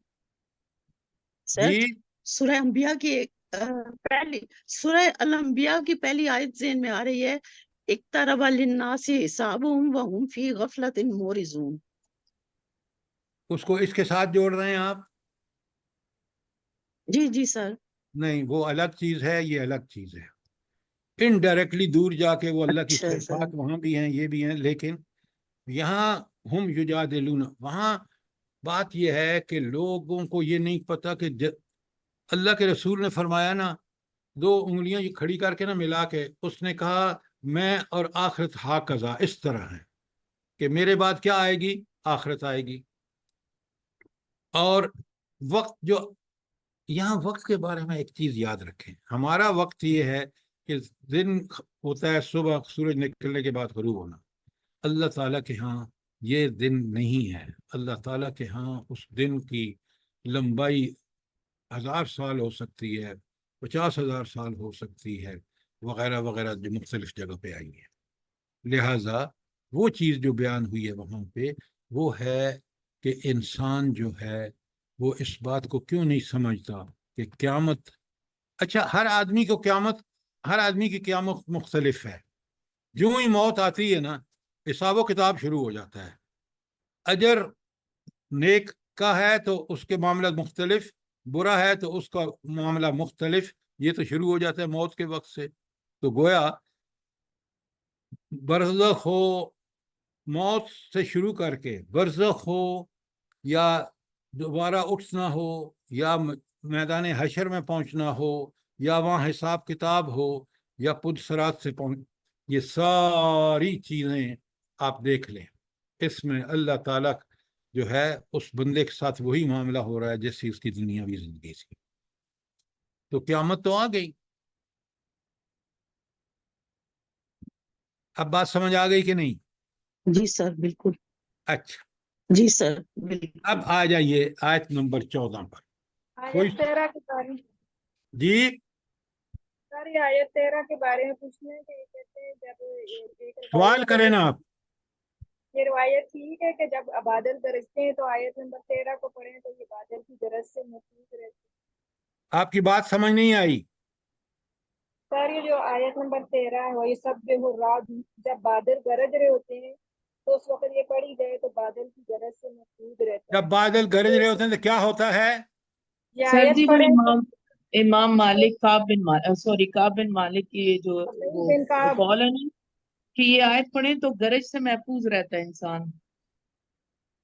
سر جی سورہ انبیاء کی پہلی سورہ الانبیاء کی پہلی آیت ذہن میں آ رہی ہے، اقترب للناس حسابهم وهم فی غفلۃ معرضون۔ اس کو اس کے ساتھ جوڑ رہے ہیں آپ؟ جی جی سر۔ نہیں، وہ الگ چیز ہے، یہ الگ چیز ہے۔ انڈائریکٹلی دور جا کے وہ اللہ کی اچھا سر۔ صفات وہاں بھی ہیں، یہ بھی ہیں، لیکن یہاں ہم یجادلون، وہاں بات یہ ہے کہ لوگوں کو یہ نہیں پتا کہ اللہ کے رسول نے فرمایا نا، دو انگلیاں یہ کھڑی کر کے نا ملا کے، اس نے کہا میں اور آخرت ہاکذا، اس طرح ہے کہ میرے بعد کیا آئے گی؟ آخرت آئے گی۔ اور وقت، جو یہاں وقت کے بارے میں ایک چیز یاد رکھیں، ہمارا وقت یہ ہے کہ دن ہوتا ہے صبح سورج نکلنے کے بعد غروب ہونا، اللہ تعالیٰ کے ہاں یہ دن نہیں ہے۔ اللہ تعالیٰ کے ہاں اس دن کی لمبائی 1000 سال ہو سکتی ہے، 50,000 سال ہو سکتی ہے، وغیرہ وغیرہ، جو مختلف جگہ پہ آئی ہے۔ لہٰذا وہ چیز جو بیان ہوئی ہے وہاں پہ، وہ ہے کہ انسان جو ہے وہ اس بات کو کیوں نہیں سمجھتا کہ قیامت اچھا، ہر آدمی کی قیامت مختلف ہے. جو ہی موت آتی ہے نا، حساب و کتاب شروع ہو جاتا ہے. اجر نیک کا ہے تو اس کے معاملہ مختلف، برا ہے تو اس کا معاملہ مختلف. یہ تو شروع ہو جاتا ہے موت کے وقت سے. تو گویا برزخ ہو، موت سے شروع کر کے برزخ ہو، یا دوبارہ اٹھنا ہو، یا میدان حشر میں پہنچنا ہو، یا وہاں حساب کتاب ہو، یا پدسرات سے یہ ساری چیزیں آپ دیکھ لیں، اس میں اللہ تعالیٰ جو ہے اس بندے کے ساتھ وہی معاملہ ہو رہا ہے جیسے اس کی دنیاوی زندگی سے. تو قیامت تو آ گئی. اب بات سمجھ آ گئی کہ نہیں؟ جی سر بالکل. اچھا، جی سر بالکل. اب آ جائیے آیت نمبر 14 پر. کوئی آیت 13 کے بارے میں جی سر، یہ آیت 13 کے بارے میں پوچھنا ہے کہ یہ کہتے ہیں جب ایک سوال روایت کریں ہے، نا آپ. یہ روایت ٹھیک ہے کہ جب بادل گرجتے ہیں تو آیت نمبر 13 کو پڑھیں تو یہ بادل کی گرج سے محفوظ رہتے ہیں. آپ کی بات سمجھ نہیں آئی. سر یہ جو آیت نمبر 13 ہے وہی سب جو رات جب بادل گرج رہے ہوتے ہیں تو اس وقت یہ پڑھی جائے تو بادل کی گرج سے محفوظ رہتا جب بادل گرج رہے ہوتے ہیں تو کیا ہوتا ہے؟ یہ سر آیت جی وہ پڑھیں تو امام مالک کعب بن مالک کی جو وہ بن کعب قول ہے نا کہ یہ آیت پڑھیں تو گرج سے محفوظ رہتا ہے انسان.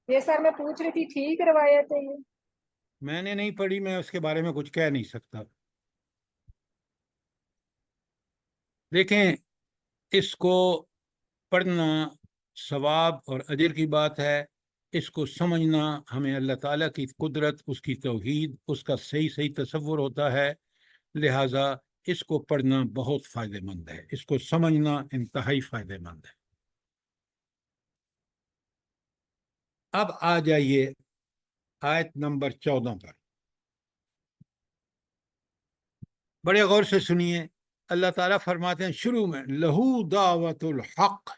یہ سر میں پوچھ رہی تھی ٹھیک روایت ہے یہ؟ میں نے نہیں پڑھی، میں اس کے بارے میں کچھ کہہ نہیں سکتا. دیکھیں، اس کو پڑھنا ثواب اور اجر کی بات ہے. اس کو سمجھنا ہمیں اللہ تعالیٰ کی قدرت، اس کی توحید، اس کا صحیح تصور ہوتا ہے. لہٰذا اس کو پڑھنا بہت فائدہ مند ہے، اس کو سمجھنا انتہائی فائدہ مند ہے. اب آ جائیے آیت نمبر 14 پر. بڑے غور سے سنیے. اللہ تعالیٰ فرماتے ہیں شروع میں لہو دعوت الحق،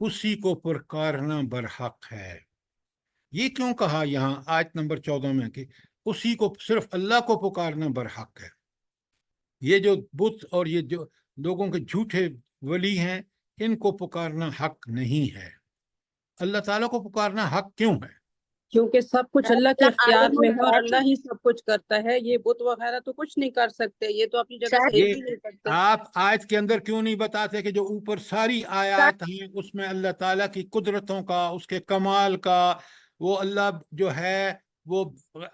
اسی کو پکارنا برحق ہے. یہ کیوں کہا یہاں آیت نمبر 14 میں کہ اسی کو، صرف اللہ کو پکارنا برحق ہے؟ یہ جو بت اور یہ جو لوگوں کے جھوٹے ولی ہیں، ان کو پکارنا حق نہیں ہے. اللہ تعالیٰ کو پکارنا حق کیوں ہے؟ کیونکہ سب کچھ اللہ کے اختیار عالم میں ہے اور الغیب اللہ ہی سب کچھ کرتا ہے. یہ بت وغیرہ تو کچھ نہیں کر سکتے، یہ تو اپنی جگہ سر صحیح یہ بھی نہیں کرتے. آپ آیت کے اندر کیوں نہیں بتاتے کہ جو اوپر ساری آیات ہیں اس میں اللہ تعالیٰ کی قدرتوں کا، اس کے کمال کا، وہ اللہ جو ہے وہ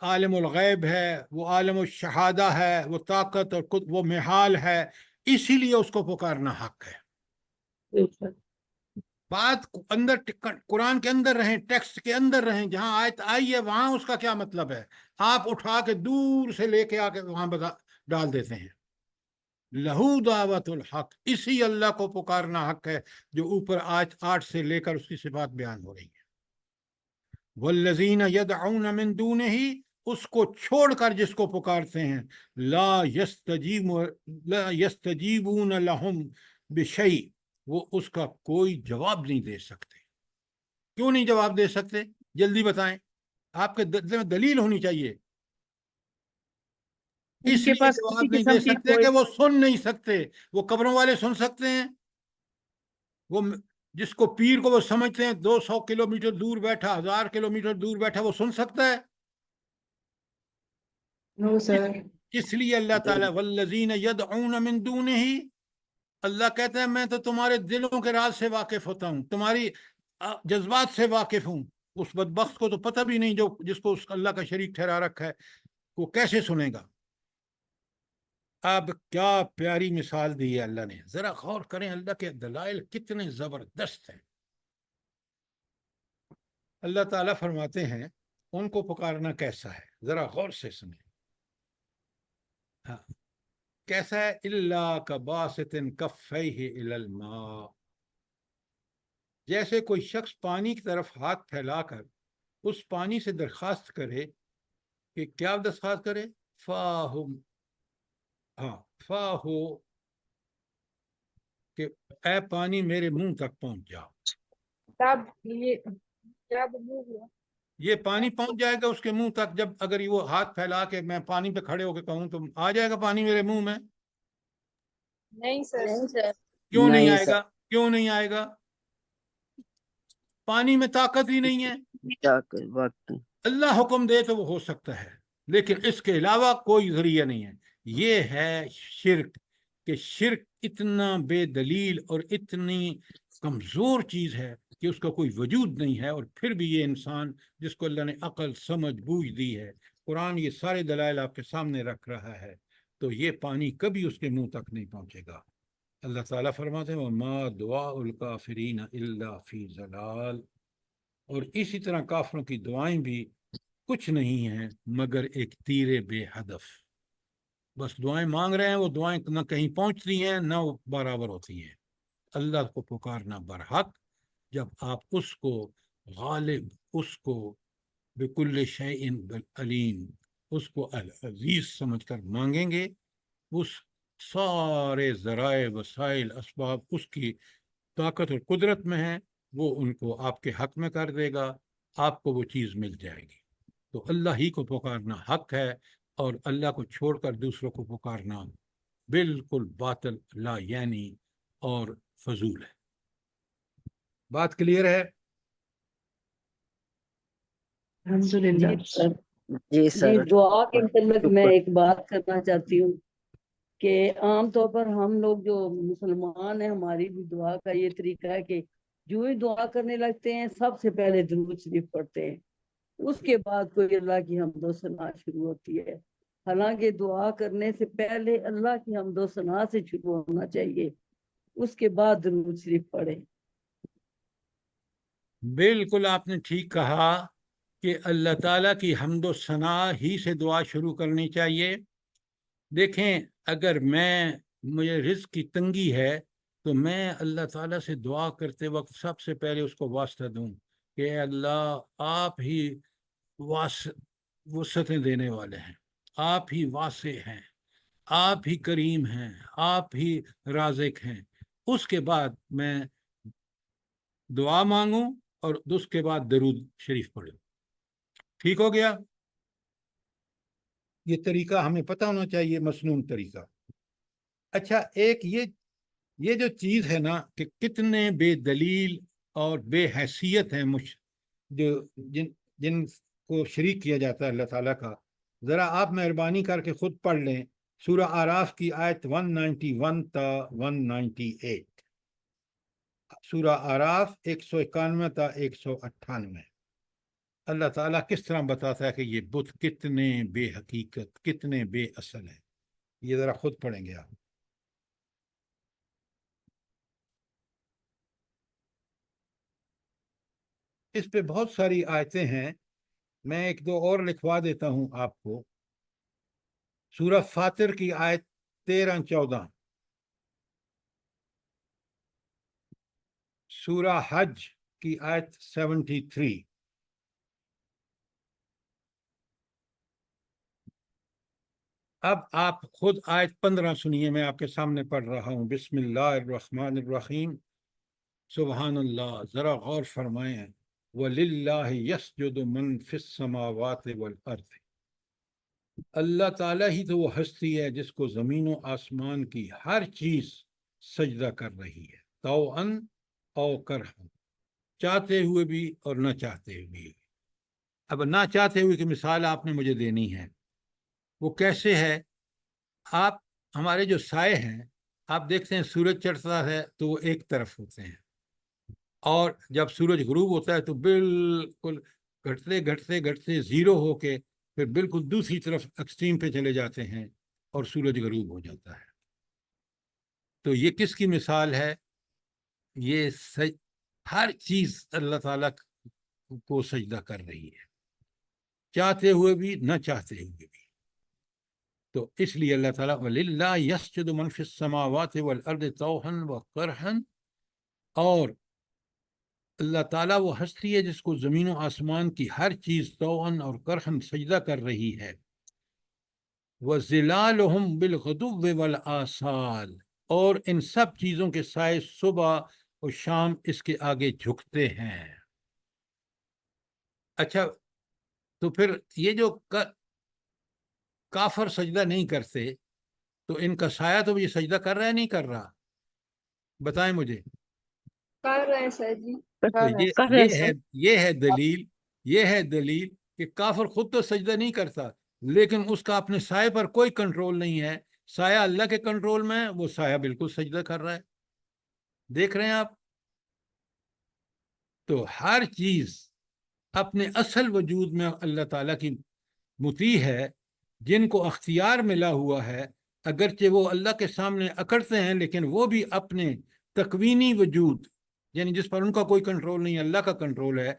عالم الغیب ہے، وہ عالم الشہادہ ہے، وہ طاقت اور وہ محال ہے، اسی لیے اس کو پکارنا حق ہے. بات اندر قرآن کے اندر رہیں، ٹیکسٹ کے اندر رہیں، جہاں آیت آئی ہے وہاں اس کا کیا مطلب ہے. آپ اٹھا کے دور سے لے کے آ کے وہاں ڈال دیتے ہیں. لہو دعوت الحق، اسی اللہ کو پکارنا حق ہے جو اوپر آیت 8 سے لے کر اس کی صفات بیان ہو رہی ہے. والذین یدعون من دونہ، اس کو چھوڑ کر جس کو پکارتے ہیں، لا یستجیبون لہم بشیء، وہ اس کا کوئی جواب نہیں دے سکتے. کیوں نہیں جواب دے سکتے؟ جلدی بتائیں. آپ کے دل میں دلیل ہونی چاہیے. ان اس کے لیے پاس کسی جواب نہیں قسم دے کی سکتے کوئی کہ وہ سن نہیں سکتے. وہ قبروں والے سن سکتے ہیں؟ وہ جس کو پیر کو وہ سمجھتے ہیں 200 کلومیٹر دور بیٹھا، 1000 کلومیٹر دور بیٹھا، وہ سن سکتا ہے؟ نو سر. اس لیے اللہ تعالیٰ والذین یدعون من دونہ، اللہ کہتا ہے میں تو تمہارے دلوں کے راز سے واقف ہوتا ہوں، تمہاری جذبات سے واقف ہوں. اس بدبخت کو تو پتہ بھی نہیں جو جس کو اس اللہ کا شریک ٹھہرا رکھا ہے، وہ کیسے سنے گا؟ اب کیا پیاری مثال دی ہے اللہ نے. ذرا غور کریں، اللہ کے دلائل کتنے زبردست ہیں. اللہ تعالیٰ فرماتے ہیں ان کو پکارنا کیسا ہے، ذرا غور سے سنیں. ہاں، کیسا ہے؟ اللہ کباسط کفیہ الی الماء، جیسے کوئی شخص پانی کی طرف ہاتھ پھیلا کر اس پانی سے درخواست کرے کہ کیا درخواست کرے؟ فاہو، کہ اے پانی میرے منہ تک پہنچ جاؤ. تب یہ جب منہ ہوا یہ پانی پہنچ جائے گا اس کے منہ تک؟ جب اگر وہ ہاتھ پھیلا کے میں پانی پہ کھڑے ہو کے کہوں تو آ جائے گا پانی میرے منہ میں؟ نہیں سر. نہیں سر. کیوں نہیں نہیں آئے گا؟ کیوں نہیں آئے گا؟ پانی میں طاقت ہی نہیں ہے. سر وقت اللہ حکم دے تو وہ ہو سکتا ہے، لیکن اس کے علاوہ کوئی ذریعہ نہیں ہے. یہ ہے شرک، کہ شرک اتنا بے دلیل اور اتنی کمزور چیز ہے کہ اس کا کوئی وجود نہیں ہے، اور پھر بھی یہ انسان جس کو اللہ نے عقل سمجھ بوجھ دی ہے، قرآن یہ سارے دلائل آپ کے سامنے رکھ رہا ہے، تو یہ پانی کبھی اس کے منہ تک نہیں پہنچے گا. اللہ تعالیٰ فرماتے ہیں وَمَا دُعَاءُ الْكَافِرِينَ إِلَّا فِي ضَلَالٍ، اور اسی طرح کافروں کی دعائیں بھی کچھ نہیں ہیں مگر ایک تیر بے ہدف. بس دعائیں مانگ رہے ہیں، وہ دعائیں نہ کہیں پہنچتی ہیں نہ وہ برابر ہوتی ہیں. اللہ کو پکارنا برحق، جب آپ اس کو غالب، اس کو بکل شیء علیم، اس کو العزیز سمجھ کر مانگیں گے، اس سارے ذرائع وسائل اسباب اس کی طاقت اور قدرت میں ہیں، وہ ان کو آپ کے حق میں کر دے گا، آپ کو وہ چیز مل جائے گی. تو اللہ ہی کو پکارنا حق ہے، اور اللہ کو چھوڑ کر دوسروں کو پکارنا بالکل باطل، لا یعنی اور فضول ہے. بات کلیئر ہے؟ الحمدللہ سر. جی جی سر. دعا کے متعلق میں شکر. ایک بات کرنا چاہتی ہوں کہ عام طور پر ہم لوگ جو مسلمان ہیں، ہماری بھی دعا کا یہ طریقہ ہے کہ جو ہی دعا کرنے لگتے ہیں سب سے پہلے درود شریف پڑھتے ہیں، اس کے بعد کوئی اللہ کی حمد و ثنا شروع ہوتی ہے. حالانکہ دعا کرنے سے پہلے اللہ کی حمد و ثنا سے شروع ہونا چاہیے، اس کے بعد درود شریف پڑھیں. بالکل آپ نے ٹھیک کہا کہ اللہ تعالیٰ کی حمد و ثنا ہی سے دعا شروع کرنی چاہیے. دیکھیں، اگر مجھے رزق کی تنگی ہے تو میں اللہ تعالیٰ سے دعا کرتے وقت سب سے پہلے اس کو واسطہ دوں کہ اے اللہ، آپ ہی وسعتیں دینے والے ہیں، آپ ہی واسع ہیں، آپ ہی کریم ہیں، آپ ہی رازق ہیں. اس کے بعد میں دعا مانگوں اور اس کے بعد درود شریف پڑھوں. ٹھیک ہو گیا؟ یہ طریقہ ہمیں پتہ ہونا چاہیے، مسنون طریقہ. اچھا، ایک یہ جو چیز ہے نا کہ کتنے بے دلیل اور بے حیثیت ہیں جن کو شریک کیا جاتا ہے اللہ تعالیٰ کا. ذرا آپ مہربانی کر کے خود پڑھ لیں سورہ اعراف کی آیت 191 تا 198. سورہ اعراف 191 تا 198. اللہ تعالیٰ کس طرح بتاتا ہے کہ یہ بت کتنے بے حقیقت، کتنے بے اصل ہیں. یہ ذرا خود پڑھیں گے آپ. اس پہ بہت ساری آیتیں ہیں، میں ایک دو اور لکھوا دیتا ہوں آپ کو. سورہ فاطر کی آیت 13-14، سورہ حج کی آیت 73. اب آپ خود آیت 15 سنیے، میں آپ کے سامنے پڑھ رہا ہوں. بسم اللہ الرحمن الرحیم. سبحان اللہ، ذرا غور فرمائیں. وَلِلَّهِ يَسْجُدُ مَنْ فِي السَّمَاوَاتِ وَالْأَرْضِ. اللہ تعالیٰ ہی تو وہ ہستی ہے جس کو زمین و آسمان کی ہر چیز سجدہ کر رہی ہے، طوعاً او کرہاً، چاہتے ہوئے بھی اور نہ چاہتے ہوئے بھی. اب نہ چاہتے ہوئے کی مثال آپ نے مجھے دینی ہے. وہ کیسے ہے؟ آپ ہمارے جو سائے ہیں، آپ دیکھتے ہیں سورج چڑھتا ہے تو وہ ایک طرف ہوتے ہیں، اور جب سورج غروب ہوتا ہے تو بالکل گھٹتے گھٹتے گھٹتے زیرو ہو کے پھر بالکل دوسری طرف ایکسٹریم پہ چلے جاتے ہیں اور سورج غروب ہو جاتا ہے. تو یہ کس کی مثال ہے؟ یہ ہر چیز اللہ تعالیٰ کو سجدہ کر رہی ہے، چاہتے ہوئے بھی نہ چاہتے ہوئے بھی. تو اس لیے اللہ تعالیٰ وَلِلَّهِ يَسْجُدُ مَنْ فِي السَّمَاوَاتِ وَالْأَرْضِ طَوْعًا وَكَرْهًا، اور اللہ تعالیٰ وہ ہستی ہے جس کو زمین و آسمان کی ہر چیز طوعاً اور کرہاً سجدہ کر رہی ہے. وَظِلَالُهُمْ بِالْغُدُوِّ وَالْآصَالِ، اور ان سب چیزوں کے سائے صبح اور شام اس کے آگے جھکتے ہیں. اچھا، تو پھر یہ جو کافر سجدہ نہیں کرتے تو ان کا سایہ تو یہ سجدہ کر رہا ہے نہیں کر رہا؟ بتائیں مجھے. کر رہے ہیں سر جی. تو یہ ہے دلیل کہ کافر خود تو سجدہ نہیں کرتا لیکن اس کا اپنے سائے پر کوئی کنٹرول نہیں ہے. سایہ اللہ کے کنٹرول میں، وہ سایہ بالکل سجدہ کر رہا ہے. دیکھ رہے ہیں آپ؟ تو ہر چیز اپنے اصل وجود میں اللہ تعالیٰ کی مطیع ہے. جن کو اختیار ملا ہوا ہے اگرچہ وہ اللہ کے سامنے اکڑتے ہیں لیکن وہ بھی اپنے تکوینی وجود، یعنی جس پر ان کا کوئی کنٹرول نہیں، اللہ کا کنٹرول ہے،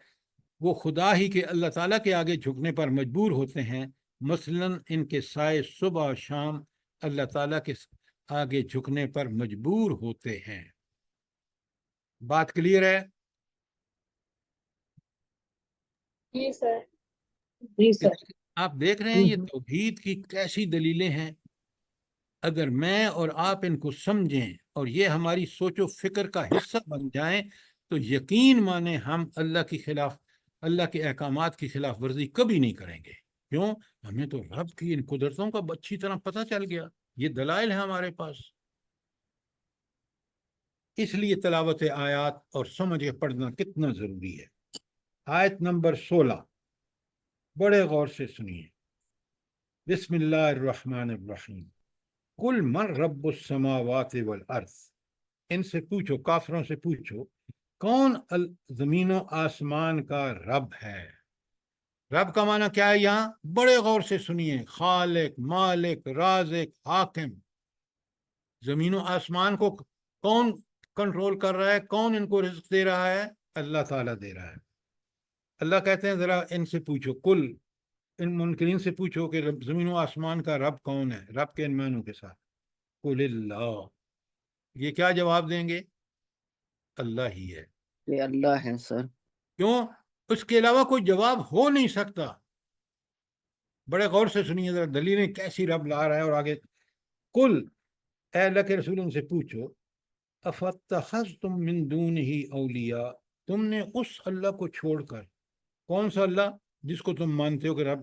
وہ خدا ہی کے اللہ تعالیٰ کے آگے جھکنے پر مجبور ہوتے ہیں. مثلاً ان کے سائے صبح شام اللہ تعالیٰ کے آگے جھکنے پر مجبور ہوتے ہیں. بات کلیئر ہے؟ جی سر. جی سر. آپ دیکھ رہے ہیں یہ توحید کی کیسی دلیلیں ہیں. اگر میں اور آپ ان کو سمجھیں اور یہ ہماری سوچ و فکر کا حصہ بن جائیں تو یقین مانیں ہم اللہ کے احکامات کی خلاف ورزی کبھی نہیں کریں گے. کیوں؟ ہمیں تو رب کی ان قدرتوں کا اچھی طرح پتہ چل گیا. یہ دلائل ہیں ہمارے پاس. اس لیے تلاوت آیات اور سمجھ پڑھنا کتنا ضروری ہے. آیت نمبر 16 بڑے غور سے سنیے. بسم اللہ الرحمن الرحیم. قل من رب السماوات والارض. ان سے پوچھو، کافروں سے پوچھو، کون زمین و آسمان کا رب ہے؟ رب کا معنی کیا ہے یہاں؟ بڑے غور سے سنیے. خالق، مالک، رازق، حاکم. زمین و آسمان کو کون کنٹرول کر رہا ہے؟ کون ان کو رزق دے رہا ہے؟ اللہ تعالیٰ دے رہا ہے. اللہ کہتے ہیں ذرا ان سے پوچھو، کل ان منکرین سے پوچھو کہ زمین و آسمان کا رب کون ہے؟ رب کے ان معنوں کے ساتھ قل اللہ. یہ کیا جواب دیں گے؟ اللہ ہی ہے. یہ اللہ ہے سر. کیوں؟ اس کے علاوہ کوئی جواب ہو نہیں سکتا. بڑے غور سے سنیے ذرا دلیلیں کیسی رب لا رہا ہے. اور آگے قل، اے اللہ کے رسول ان سے پوچھو، افتخذتم من دونہ اولیاء، تم نے اس اللہ کو چھوڑ کر، کون سا اللہ جس کو تم مانتے ہو کہ رب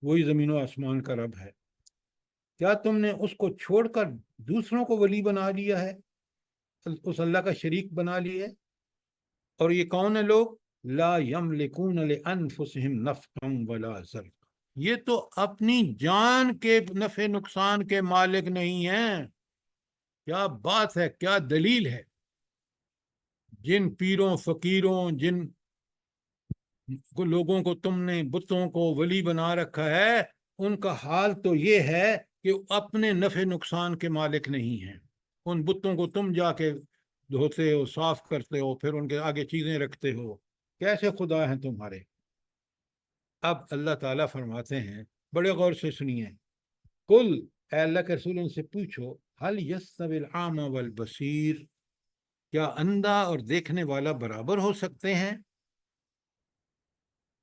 وہی زمین و آسمان کا رب ہے، کیا تم نے اس کو چھوڑ کر دوسروں کو ولی بنا لیا ہے، اس اللہ کا شریک بنا لیا ہے؟ اور یہ کون ہے لوگ؟ لا یملکون لانفسہم نفعا ولا ضرا. یہ تو اپنی جان کے نفع نقصان کے مالک نہیں ہیں. کیا بات ہے، کیا دلیل ہے. جن پیروں فقیروں، جن لوگوں کو تم نے بتوں کو ولی بنا رکھا ہے، ان کا حال تو یہ ہے کہ اپنے نفع نقصان کے مالک نہیں ہیں. ان بتوں کو تم جا کے دھوتے ہو، صاف کرتے ہو، پھر ان کے آگے چیزیں رکھتے ہو. کیسے خدا ہیں تمہارے؟ اب اللہ تعالیٰ فرماتے ہیں، بڑے غور سے سنیے، قل، اے اللہ کے رسول ان سے پوچھو، هل یستوی الاعمی والبصیر، کیا اندھا اور دیکھنے والا برابر ہو سکتے ہیں؟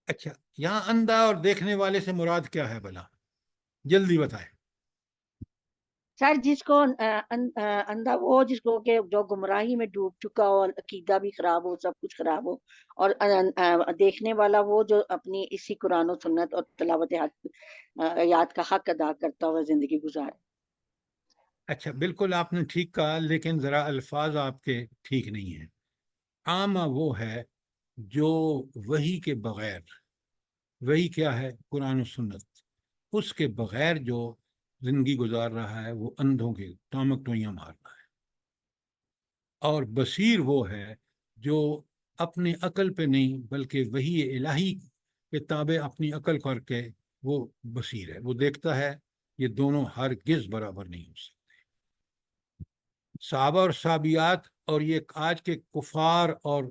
اچھا، یہاں اندھا اور دیکھنے والے سے مراد کیا ہے بھلا؟ جلدی بتائیں. سر جس کو اندھا وہ جس کو کہ جو گمراہی میں ڈوب چکا ہو، عقیدہ بھی خراب ہو، سب کچھ خراب ہو، اور دیکھنے والا وہ جو اپنی اسی قرآن و سنت اور تلاوت آیات کا حق ادا کرتا ہوا زندگی گزارے. اچھا، بالکل آپ نے ٹھیک کہا، لیکن ذرا الفاظ آپ کے ٹھیک نہیں ہیں. عامہ وہ ہے جو وحی کے بغیر، وحی کیا ہے؟ قرآن و سنت، اس کے بغیر جو زندگی گزار رہا ہے وہ اندھوں کے ٹامک ٹوئیاں مار رہا ہے. اور بصیر وہ ہے جو اپنی عقل پہ نہیں بلکہ وحی الہی کے تابع اپنی عقل کر کے وہ بصیر ہے، وہ دیکھتا ہے. یہ دونوں ہرگز برابر نہیں ہو سکتے. صحابہ اور صحابیات اور یہ آج کے کفار اور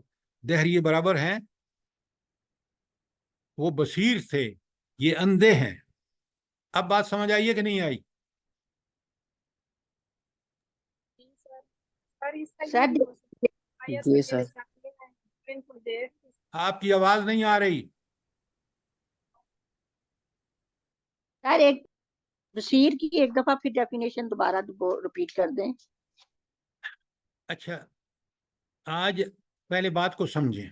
دہریے برابر ہیں؟ وہ بصیر تھے، یہ اندھے ہیں. اب بات سمجھ آئیے کہ نہیں آئی؟ سر جی سر. آپ کی آواز نہیں آ رہی. سر ایک بصیر کی ایک دفعہ پھر ڈیفینیشن دوبارہ ریپیٹ کر دیں. اچھا، آج پہلے بات کو سمجھیں.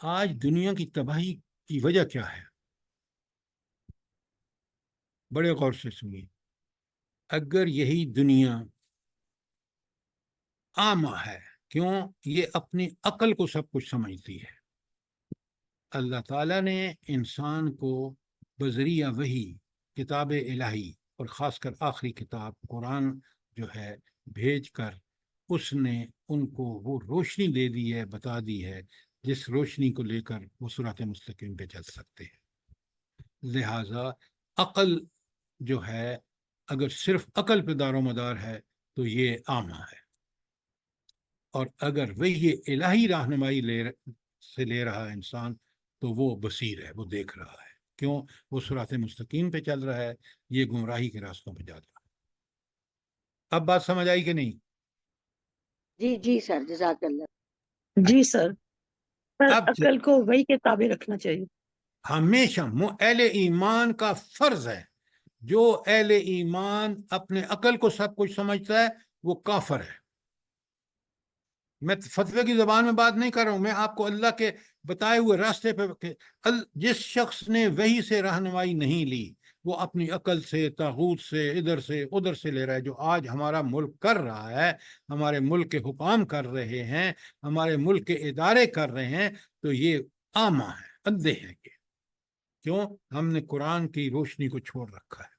آج دنیا کی تباہی کی وجہ کیا ہے؟ بڑے غور سے سنیے، اگر یہی دنیا عامہ ہے، کیوں؟ یہ اپنی عقل کو سب کچھ سمجھتی ہے۔ اللہ تعالیٰ نے انسان کو بذریعہ وحی، کتاب الہی اور خاص کر آخری کتاب قرآن جو ہے بھیج کر اس نے ان کو وہ روشنی دے دی ہے، بتا دی ہے، جس روشنی کو لے کر وہ صراط مستقیم پہ چل سکتے ہیں۔ لہٰذا عقل جو ہے، اگر صرف عقل پہ دار و مدار ہے تو یہ عامہ ہے، اور اگر وہی الہی رہنمائی لے رہا ہے انسان تو وہ بصیر ہے، وہ دیکھ رہا ہے، کیوں؟ وہ صراط مستقیم پہ چل رہا ہے، یہ گمراہی کے راستوں پہ جا رہا ہے۔ اب بات سمجھ آئی کہ نہیں؟ جی جی سر، جزاک اللہ۔ جی سر، پر اب عقل کو وہی کے تابع رکھنا چاہیے۔ ہمیشہ اہل ایمان کا فرض ہے، جو اہل ایمان اپنے عقل کو سب کچھ سمجھتا ہے وہ کافر ہے۔ میں فتوے کی زبان میں بات نہیں کر رہا ہوں، میں آپ کو اللہ کے بتائے ہوئے راستے پہ، جس شخص نے وحی سے رہنمائی نہیں لی، وہ اپنی عقل سے، طاغوت سے، ادھر سے ادھر سے لے رہا ہے، جو آج ہمارا ملک کر رہا ہے، ہمارے ملک کے حکام کر رہے ہیں، ہمارے ملک کے ادارے کر رہے ہیں، تو یہ عامہ ہے، اندھے ہیں یہ۔ کیوں؟ ہم نے قرآن کی روشنی کو چھوڑ رکھا ہے۔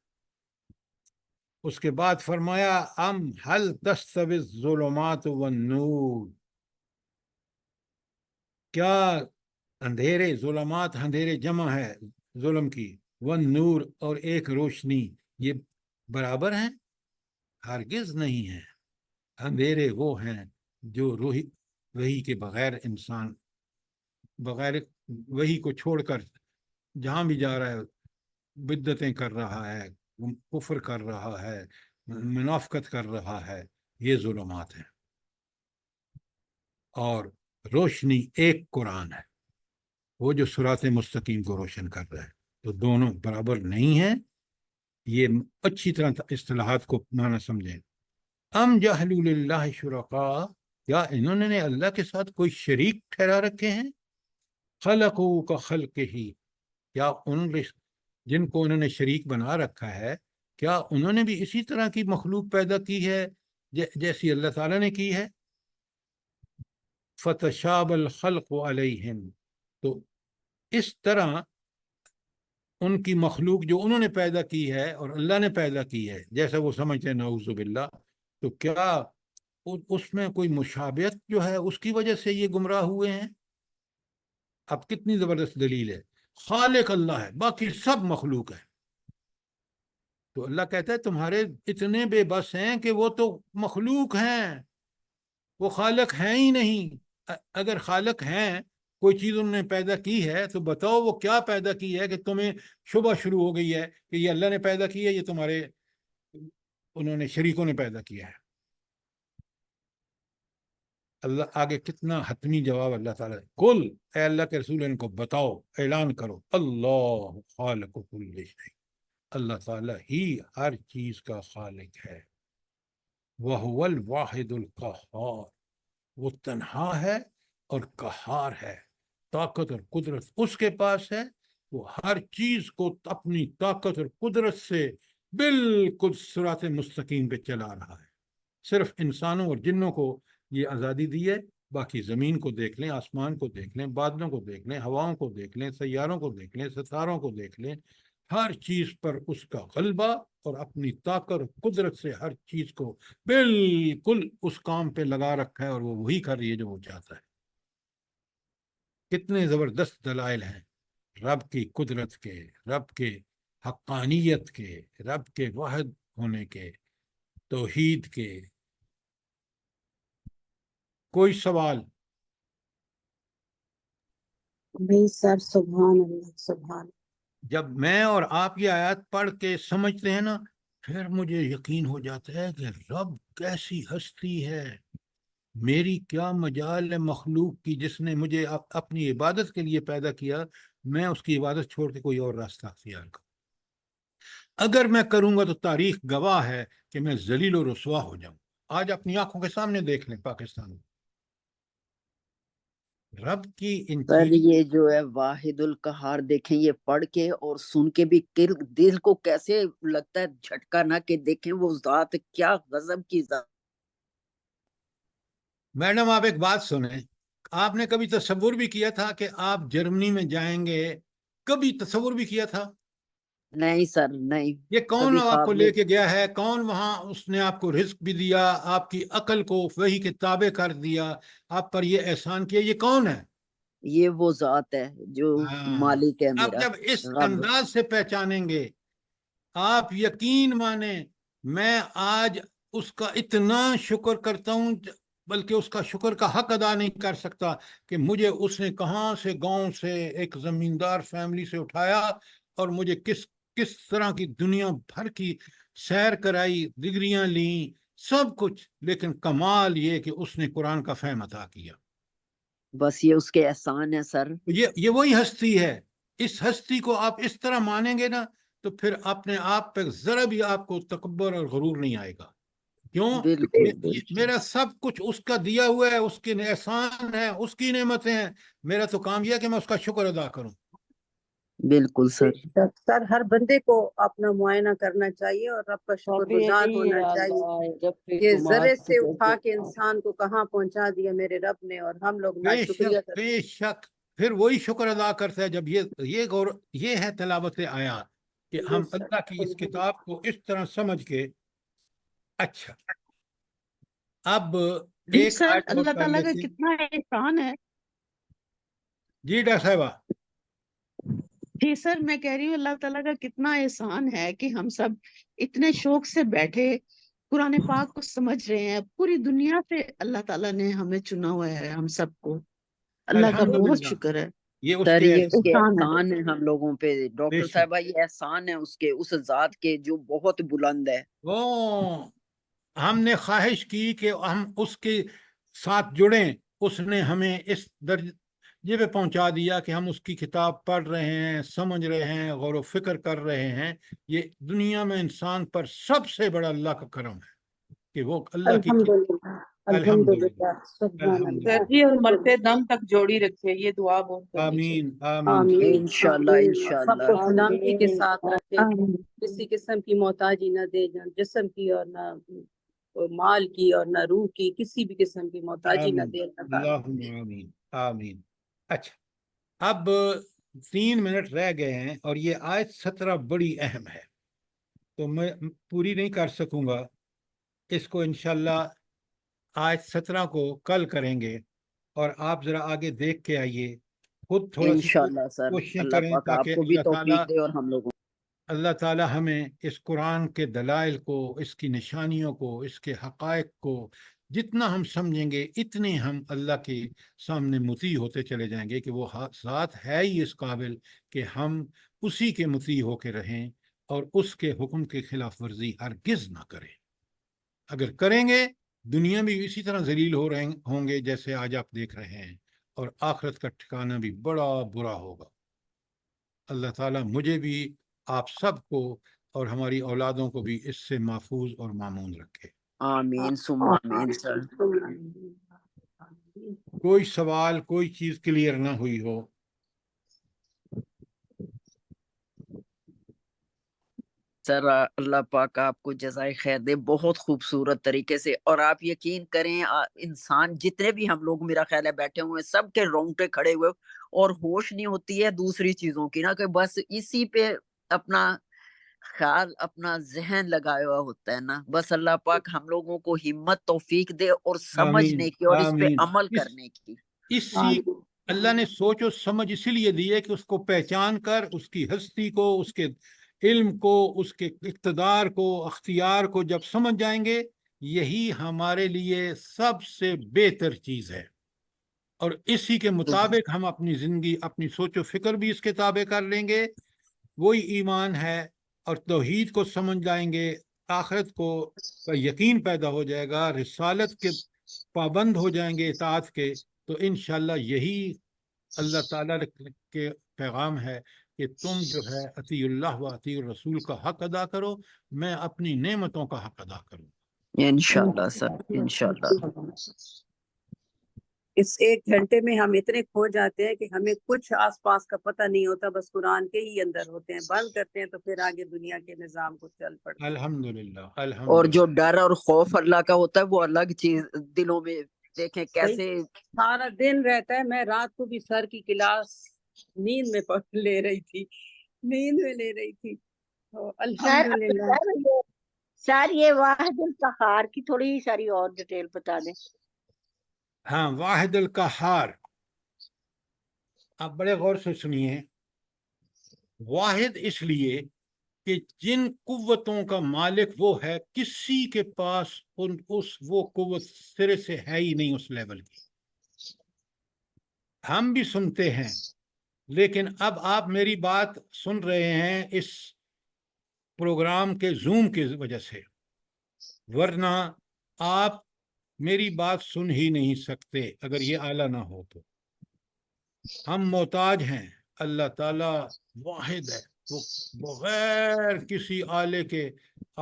اس کے بعد فرمایا ام حل تستوی الظلمات والنور، کیا اندھیرے، ظلمات اندھیرے جمع ہے ظلم کی، والنور اور ایک روشنی، یہ برابر ہیں؟ ہرگز نہیں ہیں۔ اندھیرے وہ ہیں جو وحی کے بغیر انسان بغیر وحی کو چھوڑ کر جہاں بھی جا رہا ہے بدعتیں کر رہا ہے، کفر کر رہا ہے، منافقت کر رہا ہے، یہ ظلمات ہیں۔ اور روشنی ایک قرآن ہے، وہ جو صراط مستقیم کو روشن کر رہا ہے، تو دونوں برابر نہیں ہیں۔ یہ اچھی طرح اصطلاحات کو معنی سمجھیں۔ ام جعلوا للہ شرکاء، یا انہوں نے اللہ کے ساتھ کوئی شریک ٹھہرا رکھے ہیں؟ خلقوا کا خلق ہی، کیا جن کو انہوں نے شریک بنا رکھا ہے، کیا انہوں نے بھی اسی طرح کی مخلوق پیدا کی ہے جیسی اللہ تعالیٰ نے کی ہے؟ فتشاب الخلق علیہم، تو اس طرح ان کی مخلوق جو انہوں نے پیدا کی ہے اور اللہ نے پیدا کی ہے جیسا وہ سمجھتے ہیں، نعوذ باللہ، تو کیا اس میں کوئی مشابہت جو ہے اس کی وجہ سے یہ گمراہ ہوئے ہیں؟ اب کتنی زبردست دلیل ہے، خالق اللہ ہے، باقی سب مخلوق ہے۔ تو اللہ کہتا ہے تمہارے اتنے بے بس ہیں کہ وہ تو مخلوق ہیں، وہ خالق ہیں ہی نہیں۔ اگر خالق ہیں، کوئی چیز انہوں نے پیدا کی ہے، تو بتاؤ وہ کیا پیدا کی ہے کہ تمہیں شبہ شروع ہو گئی ہے کہ یہ اللہ نے پیدا کی ہے، یہ تمہارے انہوں نے شریکوں نے پیدا کیا ہے۔ اللہ آگے کتنا حتمی جواب اللہ تعالیٰ ہے، کل اے اللہ کے رسول ان کو بتاؤ، اعلان کرو، اللہ خالق کل شیء، اللہ تعالیٰ ہی ہر چیز کا خالق ہے، وَهُوَ الْوَاحِدُ الْقَهَّارُ، وہ تنہا ہے اور قہار ہے، طاقت اور قدرت اس کے پاس ہے، وہ ہر چیز کو اپنی طاقت اور قدرت سے بالکل صراط مستقیم پہ چلا رہا ہے۔ صرف انسانوں اور جنوں کو یہ آزادی دی ہے، باقی زمین کو دیکھ لیں، آسمان کو دیکھ لیں، بادلوں کو دیکھ لیں، ہواؤں کو دیکھ لیں، سیاروں کو دیکھ لیں، ستاروں کو دیکھ لیں، ہر چیز پر اس کا غلبہ اور اپنی طاقت اور قدرت سے ہر چیز کو بالکل اس کام پہ لگا رکھا ہے، اور وہ وہی کر رہی ہے جو وہ چاہتا ہے۔ کتنے زبردست دلائل ہیں رب کی قدرت کے، رب کے حقانیت کے، رب کے واحد ہونے کے، توحید کے۔ کوئی سوال؟ بھائی سر، سبحان اللہ، سبحان۔ جب میں اور آپ یہ آیات پڑھ کے سمجھتے ہیں نا، پھر مجھے یقین ہو جاتا ہے کہ رب کیسی ہستی ہے، میری کیا مجال ہے مخلوق کی، جس نے مجھے اپنی عبادت کے لیے پیدا کیا، میں اس کی عبادت چھوڑ کے کوئی اور راستہ اختیار کروں۔ اگر میں کروں گا تو تاریخ گواہ ہے کہ میں ذلیل و رسوا ہو جاؤں۔ آج اپنی آنکھوں کے سامنے دیکھ لیں، پاکستان میں رب کی ان سر چیز یہ جو ہے واحد القہار دیکھیں، یہ پڑھ کے اور سن کے بھی دل کو کیسے لگتا ہے جھٹکا نہ، کہ دیکھیں وہ ذات کیا غضب کی ذات. میڈم آپ ایک بات سنیں، آپ نے کبھی تصور بھی کیا تھا کہ آپ جرمنی میں جائیں گے؟ کبھی تصور بھی کیا تھا؟ نہیں سر نہیں، یہ کون کبھی آپ کو خواب لے میں. کے گیا ہے؟ کون وہاں اس نے آپ کو رزق بھی دیا، آپ کی عقل کو وہی کے تابع کر دیا، آپ پر یہ احسان کیا؟ یہ کون ہے؟ یہ وہ ذات ہے جو ہاں، مالک ہے اب میرا، جب اس رب. انداز سے پہچانیں گے، آپ یقین مانیں، میں آج اس کا اتنا شکر کرتا ہوں، بلکہ اس کا شکر کا حق ادا نہیں کر سکتا کہ مجھے اس نے کہاں سے، گاؤں سے، ایک زمیندار فیملی سے اٹھایا اور مجھے کس طرح کی دنیا بھر کی سیر کرائی، ڈگریاں لیں، سب کچھ، لیکن کمال یہ کہ اس نے قرآن کا فہم عطا کیا۔ بس یہ اس کے احسان ہے سر. یہ وہی ہستی ہے۔ اس ہستی کو آپ اس طرح مانیں گے نا تو پھر اپنے آپ پہ ذرا بھی آپ کو تکبر اور غرور نہیں آئے گا۔ کیوں؟ بالکل بالکل میرا سب کچھ اس کا دیا ہوا ہے، اس کے احسان ہے، اس کی نعمتیں ہیں، میرا تو کام یہ ہے کہ میں اس کا شکر ادا کروں۔ بالکل سر. سر ہر بندے کو اپنا معائنہ کرنا چاہیے اور رب کا شکر اب گزار یہی ہونا ہے چاہیے اللہ جب پہ کہ تمہارا ذرے سے اٹھا شکر کے انسان کو کہاں پہنچا دیا میرے رب نے، اور ہم لوگ بے ناشکریہ شک، کرتے بے شک، پھر وہی شکر ادا کرتا ہے جب یہ ہے تلاوت آیات، کہ ہیں۔ بے ہم اللہ کی اس شک کتاب کو اس طرح سمجھ کے۔ اچھا، اب جی ایک سر، آیت اور اللہ کر تعالیٰ کا لیتے ہیں۔ کتنا احسان ہے. جی ڈاکٹر صاحبہ۔ جی سر، میں کہہ رہی ہوں اللہ تعالیٰ کا کتنا احسان ہے کہ ہم سب اتنے شوق سے بیٹھے قرآن پاک کو سمجھ رہے ہیں. پوری دنیا سے اللہ تعالیٰ نے ہمیں چنا ہوا ہے، ہم سب کو. اللہ کا بہت الحمدللہ، شکر ہے، یہ اس سر کے یہ اس کے احسان ہے. احسان ہے ہم لوگوں پہ بے ڈاکٹر شک۔ صاحبہ، یہ احسان ہے اس کے، اس ذات کے جو بہت بلند ہے. ہم نے خواہش کی کہ ہم اس کے ساتھ جڑیں، اس نے ہمیں اس درجے پہ پہنچا دیا کہ ہم اس کی کتاب پڑھ رہے ہیں، سمجھ رہے ہیں، غور و فکر کر رہے ہیں۔ یہ دنیا میں انسان پر سب سے بڑا اللہ کا کرم ہے کہ وہ اللہ کی الحمدللہ الحمدللہ، الحمدللہ سبحان سر الحمدللہ، جی، اور اللہ. مرتے دم تک جوڑی رکھے، یہ دعا بہت کرنی چاہیے. آمین آمین آمین انشاءاللہ آمین. سب انشاءاللہ. کو سلامتی کے آمین ساتھ رکھے، آمین کسی قسم کی محتاجی نہ دے، نہ جسم کی اور نہ مال کی اور نہ روح کی، کسی بھی قسم کی محتاجی نہ آمین، دے اللہ تعالیٰ. اللہم آمین آمین۔ اچھا، اب 3 منٹ رہ گئے ہیں اور یہ آیت 17 بڑی اہم ہے، تو میں پوری نہیں کر سکوں گا اس کو، انشاءاللہ آیت 17 کو کل کریں گے، اور آپ ذرا آگے دیکھ کے آئیے، خود تھوڑا سی انشاءاللہ سر، کوششیں اللہ کریں پاک آپ تاکہ کو بھی توفیق دے اور ہم لوگوں. اللہ تعالیٰ ہمیں اس قرآن کے دلائل کو، اس کی نشانیوں کو، اس کے حقائق کو جتنا ہم سمجھیں گے، اتنے ہم اللہ کے سامنے مطیع ہوتے چلے جائیں گے کہ وہ ذات ہے ہی اس قابل کہ ہم اسی کے مطیع ہو کے رہیں اور اس کے حکم کے خلاف ورزی ہرگز نہ کریں۔ اگر کریں گے، دنیا بھی اسی طرح ذلیل ہوں گے جیسے آج آپ دیکھ رہے ہیں، اور آخرت کا ٹھکانہ بھی بڑا برا ہوگا۔ اللہ تعالیٰ مجھے بھی، آپ سب کو اور ہماری اولادوں کو بھی اس سے محفوظ اور مامون رکھے۔ آمین ثم آمین سر. کوئی سوال، کوئی چیز کلیئر نہ ہوئی ہو؟ سر اللہ پاک آپ کو جزائے خیر دے بہت خوبصورت طریقے سے، اور آپ یقین کریں انسان جتنے بھی ہم لوگ میرا خیال ہے بیٹھے ہوئے ہیں، سب کے رونگٹے کھڑے ہوئے، اور ہوش نہیں ہوتی ہے دوسری چیزوں کی نا، کہ بس اسی پہ اپنا خیال، اپنا ذہن لگایا ہوا ہوتا ہے نا. بس اللہ پاک ہم لوگوں کو ہمت توفیق دے اور آمین سمجھنے کی اور اس پہ آمین۔ عمل کرنے کی. اللہ نے سوچ و سمجھ اسی لیے دی ہے کہ اس کو پہچان کر، اس کی ہستی کو، اس کے علم کو، اس کے اقتدار کو، اختیار کو جب سمجھ جائیں گے، یہی ہمارے لیے سب سے بہتر چیز ہے، اور اسی کے مطابق ہم اپنی زندگی، اپنی سوچ و فکر بھی اس کے تابع کر لیں گے۔ وہی ایمان ہے، اور توحید کو سمجھ جائیں گے، آخرت کو کا یقین پیدا ہو جائے گا، رسالت کے پابند ہو جائیں گے، اطاعت کے، تو انشاءاللہ یہی اللہ تعالیٰ کے پیغام ہے کہ تم جو ہے اطیع اللہ و اطیع الرسول کا حق ادا کرو، میں اپنی نعمتوں کا حق ادا کروں۔ انشاءاللہ سر انشاءاللہ. اس 1 گھنٹے میں ہم اتنے کھو جاتے ہیں کہ ہمیں کچھ آس پاس کا پتہ نہیں ہوتا، بس قرآن کے ہی اندر ہوتے ہیں، بند کرتے ہیں تو پھر آگے دنیا کے نظام کو چل پڑتے ہیں۔ الحمدللہ اور الحمدللہ۔ جو ڈر اور خوف اللہ کا ہوتا ہے وہ الگ چیز دلوں میں، دیکھیں کیسے سارا دن رہتا ہے۔ میں رات کو بھی سر کی کلاس نیند میں لے رہی تھی، نیند میں لے رہی تھی، تو الحمدللہ۔ سر یہ واحد القہار کی تھوڑی ساری اور ڈیٹیل بتا دیں۔ ہاں، واحد القہار، آپ بڑے غور سے سنیے۔ واحد اس لیے کہ جن قوتوں کا مالک وہ ہے، کسی کے پاس وہ قوت سرے سے ہے ہی نہیں اس لیول کی۔ ہم بھی سنتے ہیں، لیکن اب آپ میری بات سن رہے ہیں اس پروگرام کے زوم کی وجہ سے، ورنہ آپ میری بات سن ہی نہیں سکتے اگر یہ آلہ نہ ہو تو۔ ہم محتاج ہیں، اللہ تعالیٰ واحد ہے، وہ بغیر کسی آلے کے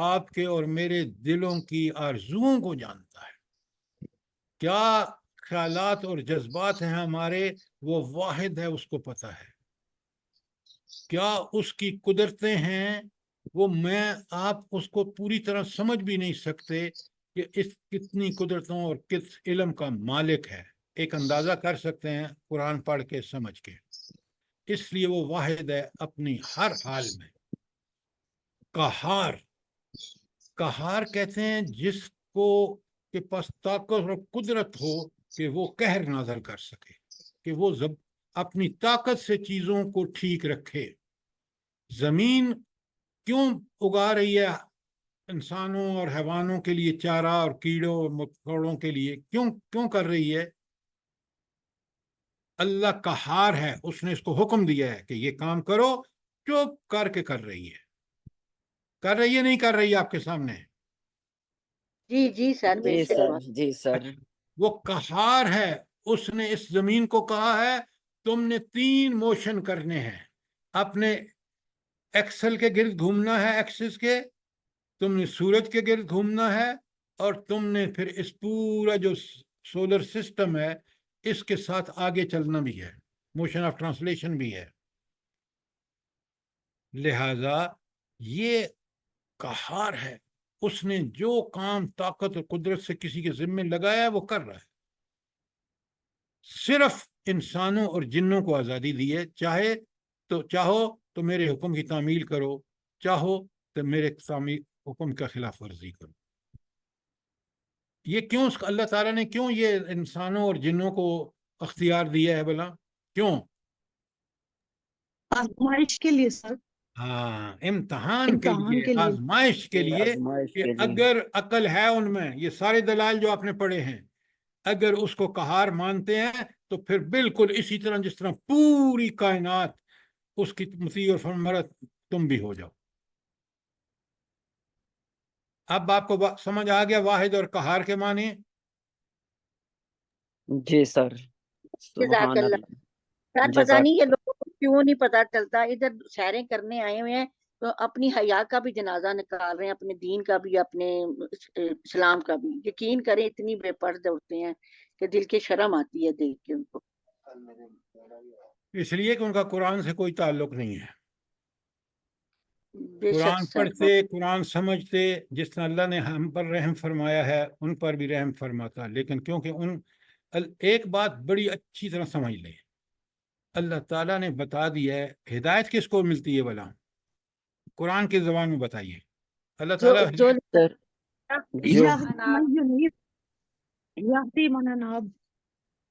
آپ کے اور میرے دلوں کی آرزوؤں کو جانتا ہے۔ کیا خیالات اور جذبات ہیں ہمارے، وہ واحد ہے، اس کو پتہ ہے۔ کیا اس کی قدرتیں ہیں، وہ میں آپ اس کو پوری طرح سمجھ بھی نہیں سکتے کہ اس کتنی قدرتوں اور کس علم کا مالک ہے۔ ایک اندازہ کر سکتے ہیں قرآن پڑھ کے سمجھ کے۔ اس لیے وہ واحد ہے اپنی ہر حال میں۔ قہار، قہار کہتے ہیں جس کو کے پاس طاقت اور قدرت ہو کہ وہ قہر نازل کر سکے، کہ وہ اپنی طاقت سے چیزوں کو ٹھیک رکھے۔ زمین کیوں اگا رہی ہے انسانوں اور حیوانوں کے لیے چارہ، اور کیڑوں اور مکوڑوں کے لیے کیوں کر رہی ہے؟ اللہ قہار ہے، اس نے اس کو حکم دیا ہے کہ یہ کام کرو، چپ کر کے کر رہی ہے۔ کر رہی ہے نہیں کر رہی ہے آپ کے سامنے؟ جی جی سر، بے جی شک سر، بات۔ جی سر۔ وہ قہار ہے، اس نے اس زمین کو کہا ہے تم نے 3 موشن کرنے ہیں، اپنے ایکسل کے گرد گھومنا ہے، ایکسس کے، تم نے سورج کے گرد گھومنا ہے، اور تم نے پھر اس پورا جو سولر سسٹم ہے اس کے ساتھ آگے چلنا بھی ہے، موشن آف ٹرانسلیشن بھی ہے۔ لہذا یہ قہار ہے، اس نے جو کام طاقت اور قدرت سے کسی کے ذمے لگایا ہے وہ کر رہا ہے۔ صرف انسانوں اور جنوں کو آزادی دی ہے، چاہو تو میرے حکم کی تعمیل کرو، چاہو تو میرے حکم کا خلاف ورزی کرو۔ یہ کیوں اللہ تعالیٰ نے کیوں یہ انسانوں اور جنوں کو اختیار دیا ہے بھلا؟ کیوں؟ آزمائش کے لیے سر، ہاں، امتحان کے امتحان لیے، کے لیے۔ آزمائش کے لیے، آزمائش کہ کے لیے۔ اگر عقل ہے ان میں، یہ سارے دلائل جو آپ نے پڑھے ہیں، اگر اس کو قہار مانتے ہیں تو پھر بالکل اسی طرح جس طرح پوری کائنات اس کی مطیع اور فرمانبر تم بھی ہو جاؤ۔ اب آپ کو سمجھ آ گیا واحد اور قہار کے معنی؟ جی سر، جزاک سبحان اللہ۔ اللہ۔ سر پتہ جزاک نہیں یہ لوگوں کو کیوں نہیں پتا چلتا، ادھر سیریں کرنے آئے ہوئے ہیں تو اپنی حیا کا بھی جنازہ نکال رہے ہیں، اپنے دین کا بھی، اپنے اسلام کا بھی۔ یقین کریں اتنی بے پردہ ہوتے ہیں کہ دل کی شرم آتی ہے دیکھ کے ان کو۔ اس لیے کہ ان کا قرآن سے کوئی تعلق نہیں ہے۔ بے شک قرآن سر۔ پڑھتے، قرآن سمجھتے، جس طرح اللہ نے ہم پر رحم فرمایا ہے ان پر بھی رحم فرماتا، لیکن کیونکہ ایک بات بڑی اچھی طرح سمجھ لیں، اللہ تعالیٰ نے بتا دیا ہے ہدایت کس کو ملتی ہے بھلا؟ قرآن کی زبان میں بتائیے۔ اللہ تعالیٰ جو سر، جو یہدی من اناب۔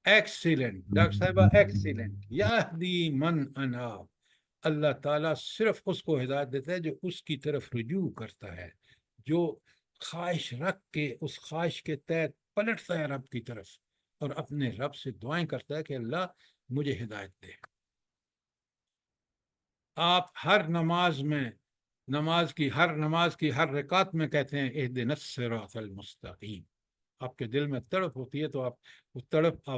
ایکسیلنٹ ڈاکٹر صاحبہ، ایکسیلنٹ، یہدی من اناب، اللہ تعالیٰ صرف اس کو ہدایت دیتا ہے جو اس کی طرف رجوع کرتا ہے، جو خواہش رکھ کے اس خواہش کے تحت پلٹتا ہے رب کی طرف، اور اپنے رب سے دعائیں کرتا ہے کہ اللہ مجھے ہدایت دے۔ آپ ہر نماز کی ہر رکعت میں کہتے ہیں اہدنا الصراط المستقیم۔ آپ کے دل میں تڑپ ہوتی ہے تو آپ وہ تڑپ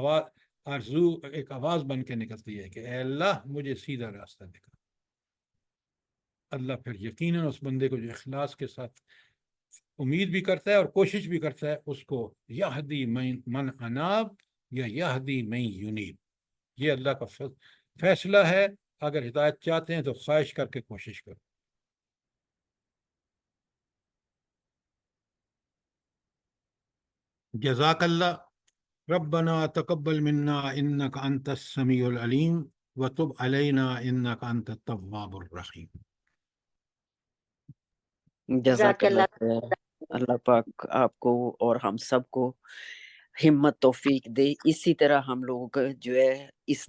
آرزو ایک آواز بن کے نکلتی ہے کہ اے اللہ مجھے سیدھا راستہ دکھا۔ اللہ پھر یقیناً اس بندے کو جو اخلاص کے ساتھ امید بھی کرتا ہے اور کوشش بھی کرتا ہے، اس کو یہدی من اناب یا یہدی من ینیب. یہ اللہ کا فیصلہ ہے. اگر ہدایت چاہتے ہیں تو خواہش کر کے کوشش کرو. جزاک اللہ. ربنا تقبل منا انك انت السميع العليم وتب علينا انك انت التواب الرحيم. جزاک اللہ خیر. اللہ پاک آپ کو اور ہم سب کو ہمت توفیق دے. اسی طرح ہم لوگ جو ہے اس